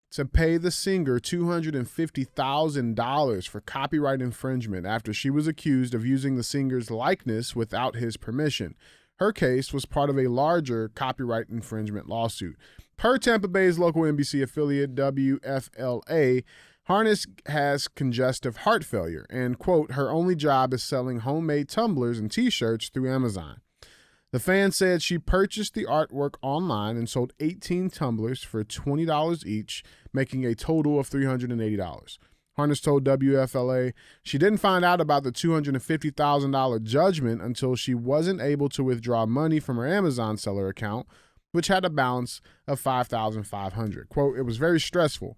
to pay the singer $250,000 for copyright infringement after she was accused of using the singer's likeness without his permission. Her case was part of a larger copyright infringement lawsuit. Per Tampa Bay's local NBC affiliate WFLA, Harness has congestive heart failure and, quote, her only job is selling homemade tumblers and T-shirts through Amazon. The fan said she purchased the artwork online and sold 18 tumblers for $20 each, making a total of $380. Harness told WFLA she didn't find out about the $250,000 judgment until she wasn't able to withdraw money from her Amazon seller account, which had a balance of $5,500. Quote, "It was very stressful.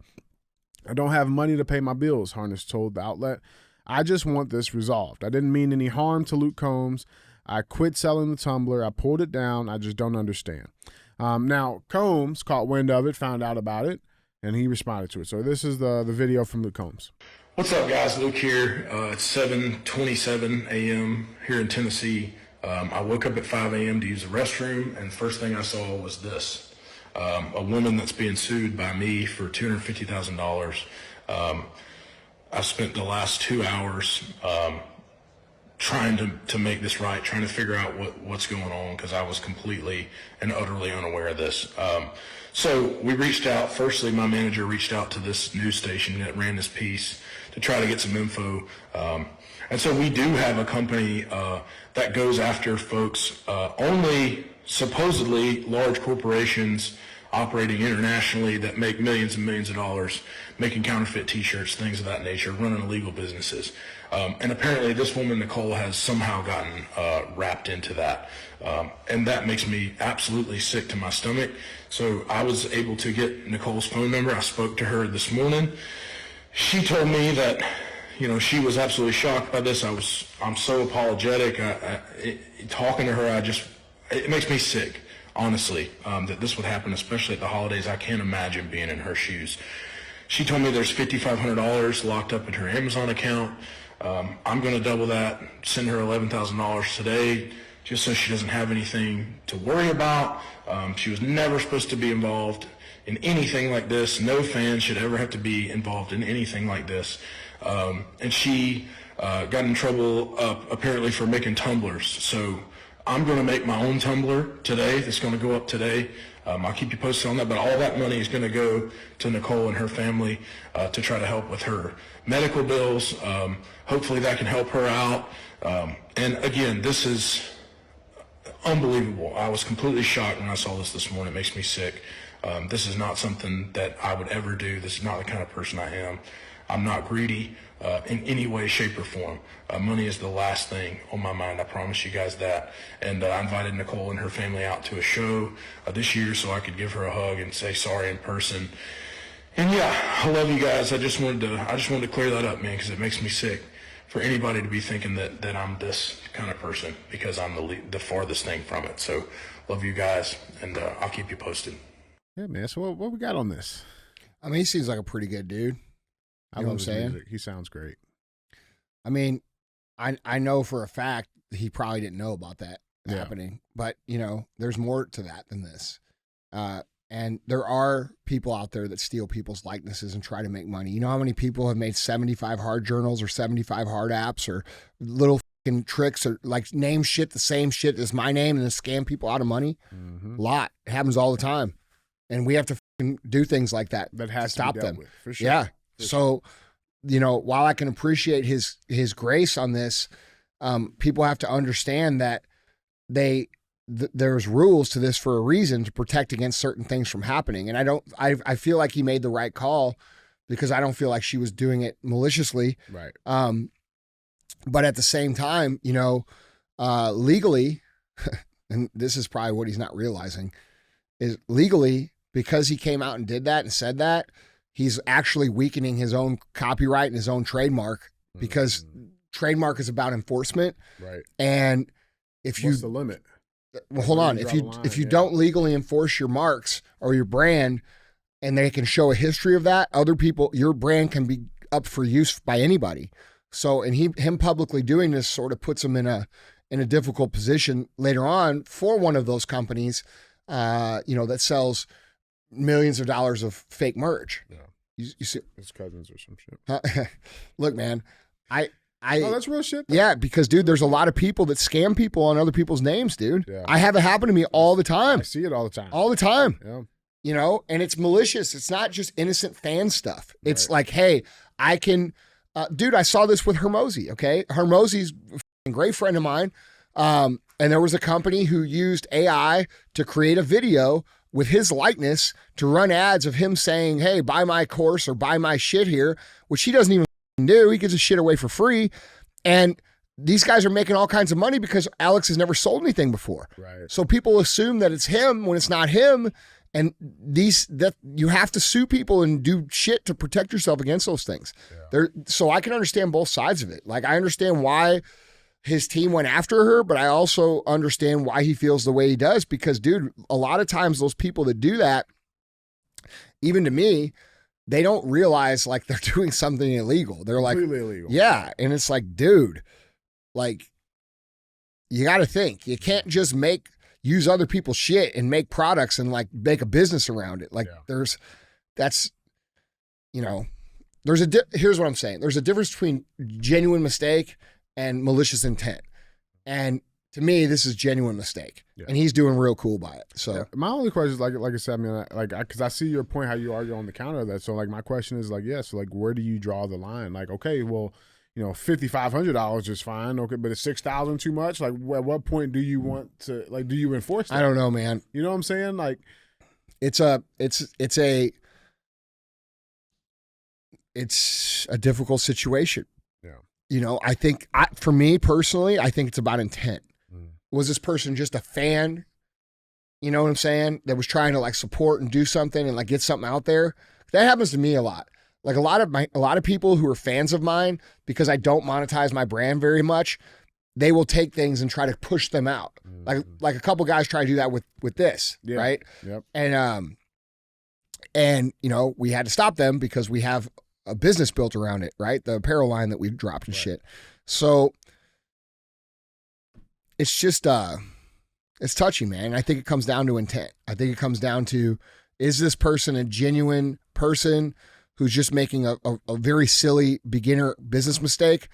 I don't have money to pay my bills," Harness told the outlet. "I just want this resolved. I didn't mean any harm to Luke Combs. I quit selling the tumbler. I pulled it down. I just don't understand." Now, Combs caught wind of it, found out about it, and he responded to it. So this is the video from Luke Combs. What's up, guys? Luke here. It's 7:27 a.m. here in Tennessee. I woke up at 5 a.m. to use the restroom, and the first thing I saw was this. A woman that's being sued by me for $250,000. I've spent the last 2 hours trying to make this right, trying to figure out what's going on, because I was completely and utterly unaware of this. So we reached out. Firstly, my manager reached out to this news station that ran this piece to try to get some info. And so we do have a company that goes after folks, only supposedly large corporations operating internationally that make millions and millions of dollars, making counterfeit T-shirts, things of that nature, running illegal businesses. And apparently this woman, Nicole, has somehow gotten wrapped into that. And that makes me absolutely sick to my stomach. So I was able to get Nicole's phone number. I spoke to her this morning. She told me that, she was absolutely shocked by this. I'm so apologetic. Talking to her, it makes me sick, honestly, that this would happen, especially at the holidays. I can't imagine being in her shoes. She told me there's $5,500 locked up in her Amazon account. I'm going to double that, send her $11,000 today, just so she doesn't have anything to worry about. She was never supposed to be involved in anything like this. No fan should ever have to be involved in anything like this. And she got in trouble apparently for making tumblers. So I'm going to make my own tumbler today. That's going to go up today. I'll keep you posted on that, but all that money is going to go to Nicole and her family to try to help with her medical bills. Hopefully that can help her out. And again, this is unbelievable. I was completely shocked when I saw this morning. It makes me sick. This is not something that I would ever do. This is not the kind of person I am. I'm not greedy in any way, shape, or form. Money is the last thing on my mind. I promise you guys that. And I invited Nicole and her family out to a show this year so I could give her a hug and say sorry in person. And yeah, I love you guys. I just wanted to clear that up, man, because it makes me sick for anybody to be thinking that I'm this kind of person, because I'm the farthest thing from it. So love you guys, and I'll keep you posted. Yeah, man. So what we got on this? I mean, he seems like a pretty good dude. I know love what I'm saying? music. He sounds great. I mean, I know for a fact he probably didn't know about that happening, but there's more to that than this. And there are people out there that steal people's likenesses and try to make money. You know how many people have made 75 hard journals or 75 hard apps or little fucking tricks or like name shit the same shit as my name and then scam people out of money? Mm-hmm. A lot. It happens all the time. And we have to fucking do things like that has to stop be dealt them. with, for sure. Yeah. For So, while I can appreciate his grace on this, people have to understand that there's rules to this for a reason, to protect against certain things from happening. And I feel like he made the right call, because I don't feel like she was doing it maliciously. Right. But at the same time, legally, and this is probably what he's not realizing, is legally, because he came out and did that and said that, he's actually weakening his own copyright and his own trademark, because trademark is about enforcement. Right. And what's the limit? Well, hold on. If you don't legally enforce your marks or your brand, and they can show a history of that, other people, your brand can be up for use by anybody. So, and him publicly doing this sort of puts him in a difficult position later on for one of those companies, that sells millions of dollars of fake merch. Yeah. You see, his cousins or some shit. Look, man, oh, that's real shit, though. Yeah, because dude, there's a lot of people that scam people on other people's names, dude. Yeah. I have it happen to me all the time. I see it all the time. All the time. Yeah. And it's malicious. It's not just innocent fan stuff. It's like, hey, I can, dude, I saw this with Hermosi. Okay. Hermosi's a great friend of mine. And there was a company who used AI to create a video with his likeness to run ads of him saying, hey, buy my course or buy my shit here, which he doesn't even do. He gives his shit away for free. And these guys are making all kinds of money because Alex has never sold anything before. Right. So people assume that it's him when it's not him. And that you have to sue people and do shit to protect yourself against those things. Yeah. So I can understand both sides of it. Like, I understand why his team went after her, but I also understand why he feels the way he does, because, dude, a lot of times those people that do that, even to me, they don't realize like they're doing something illegal. They're like, completely illegal. Yeah. And it's like, dude, like, you got to think. You can't just use other people's shit and make products and like make a business around it. Like here's what I'm saying. There's a difference between genuine mistake and malicious intent. And to me, this is genuine mistake, and he's doing real cool by it. So my only question is like I said, I mean, because I see your point, how you argue on the counter of that. So like my question is like, so like, where do you draw the line? Like, okay, well, $5,500 is fine. Okay, but is $6,000 too much? Like, at what point do you want to, like, do you enforce that? I don't know, man. You know what I'm saying? Like, it's a difficult situation. Yeah. I think for me personally, I think it's about intent. Was this person just a fan? You know what I'm saying? That was trying to like support and do something and like get something out there. That happens to me a lot. Like a lot of people who are fans of mine, because I don't monetize my brand very much, they will take things and try to push them out. Like a couple guys try to do that with this, right? Yep. And we had to stop them because we have a business built around it, right? The apparel line that we've dropped and shit. So it's just it's touchy, man. I think it comes down to intent. I think it comes down to Is this person a genuine person who's just making a very silly beginner business mistake?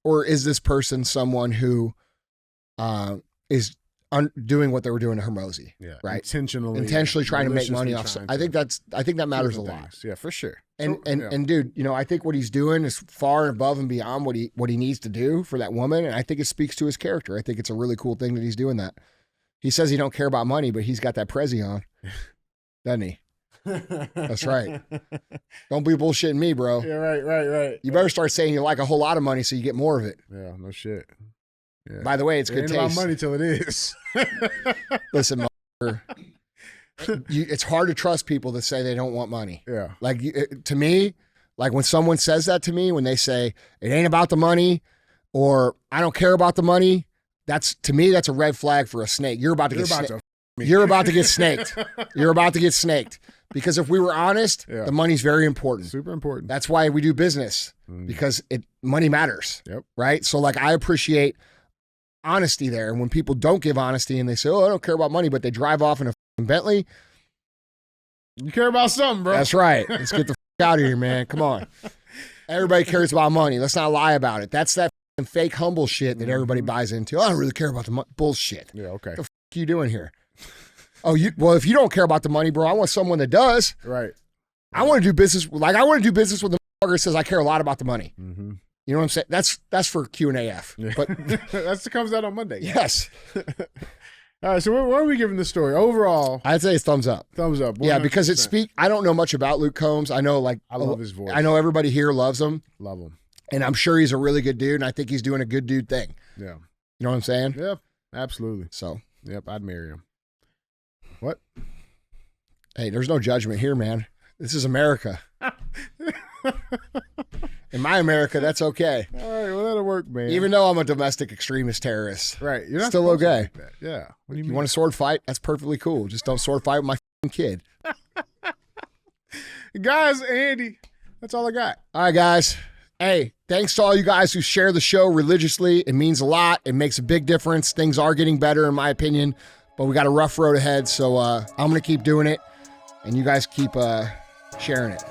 Or is this person someone who is doing what they were doing to Hermosi? Yeah, right. Intentionally trying to make money off. I think that matters a lot. Things. Yeah, for sure. And dude, you know, I think what he's doing is far and above and beyond what he needs to do for that woman, and I think it speaks to his character. I think it's a really cool thing that he's doing that. He says he don't care about money, but he's got that Prezi on, doesn't he? That's right. Don't be bullshitting me, bro. Yeah, right. You better start saying you like a whole lot of money so you get more of it. Yeah, no shit. Yeah. By the way, it's good taste. Ain't about money till it is. Listen, it's hard to trust people that say they don't want money. Yeah. Like to me, like when someone says that to me, when they say it ain't about the money or I don't care about the money, to me that's a red flag for a snake. You're about to get snaked. You're about to get snaked. You're about to get snaked. Because if we were honest, the money's very important. Super important. That's why we do business, because money matters. Yep. Right? So like I appreciate honesty there. And when people don't give honesty and they say, oh, I don't care about money, but they drive off in a Bentley. You care about something, bro. That's right. Let's get the out of here, man. Come on. Everybody cares about money. Let's not lie about it. That's that fake humble shit that everybody buys into. I don't really care about the money. Bullshit. Yeah, okay. What the are you doing here? Oh, well, if you don't care about the money, bro, I want someone that does. Right. I want to do business. Like I want to do business with the motherfucker that says I care a lot about the money. Mm-hmm. You know what I'm saying? That's for Q&AF. Yeah. But that comes out on Monday. Yes. All right, so what are we giving this story overall? I'd say it's thumbs up. Thumbs up. 100%. Yeah, because I don't know much about Luke Combs. I know I love his voice. I know everybody here loves him. Love him. And I'm sure he's a really good dude, and I think he's doing a good dude thing. Yeah. You know what I'm saying? Yep, absolutely. So. Yep, I'd marry him. What? Hey, there's no judgment here, man. This is America. In my America, that's okay. All right, well, that'll work, man. Even though I'm a domestic extremist terrorist. Right. You're not still okay. Like that. Yeah. What do you mean? You want a sword fight? That's perfectly cool. Just don't sword fight with my kid. Guys, Andy, that's all I got. All right, guys. Hey, thanks to all you guys who share the show religiously. It means a lot. It makes a big difference. Things are getting better, in my opinion, but we got a rough road ahead, so I'm going to keep doing it, and you guys keep sharing it.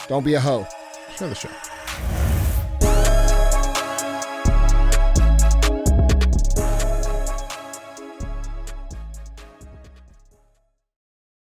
Don't be a hoe. Share the show.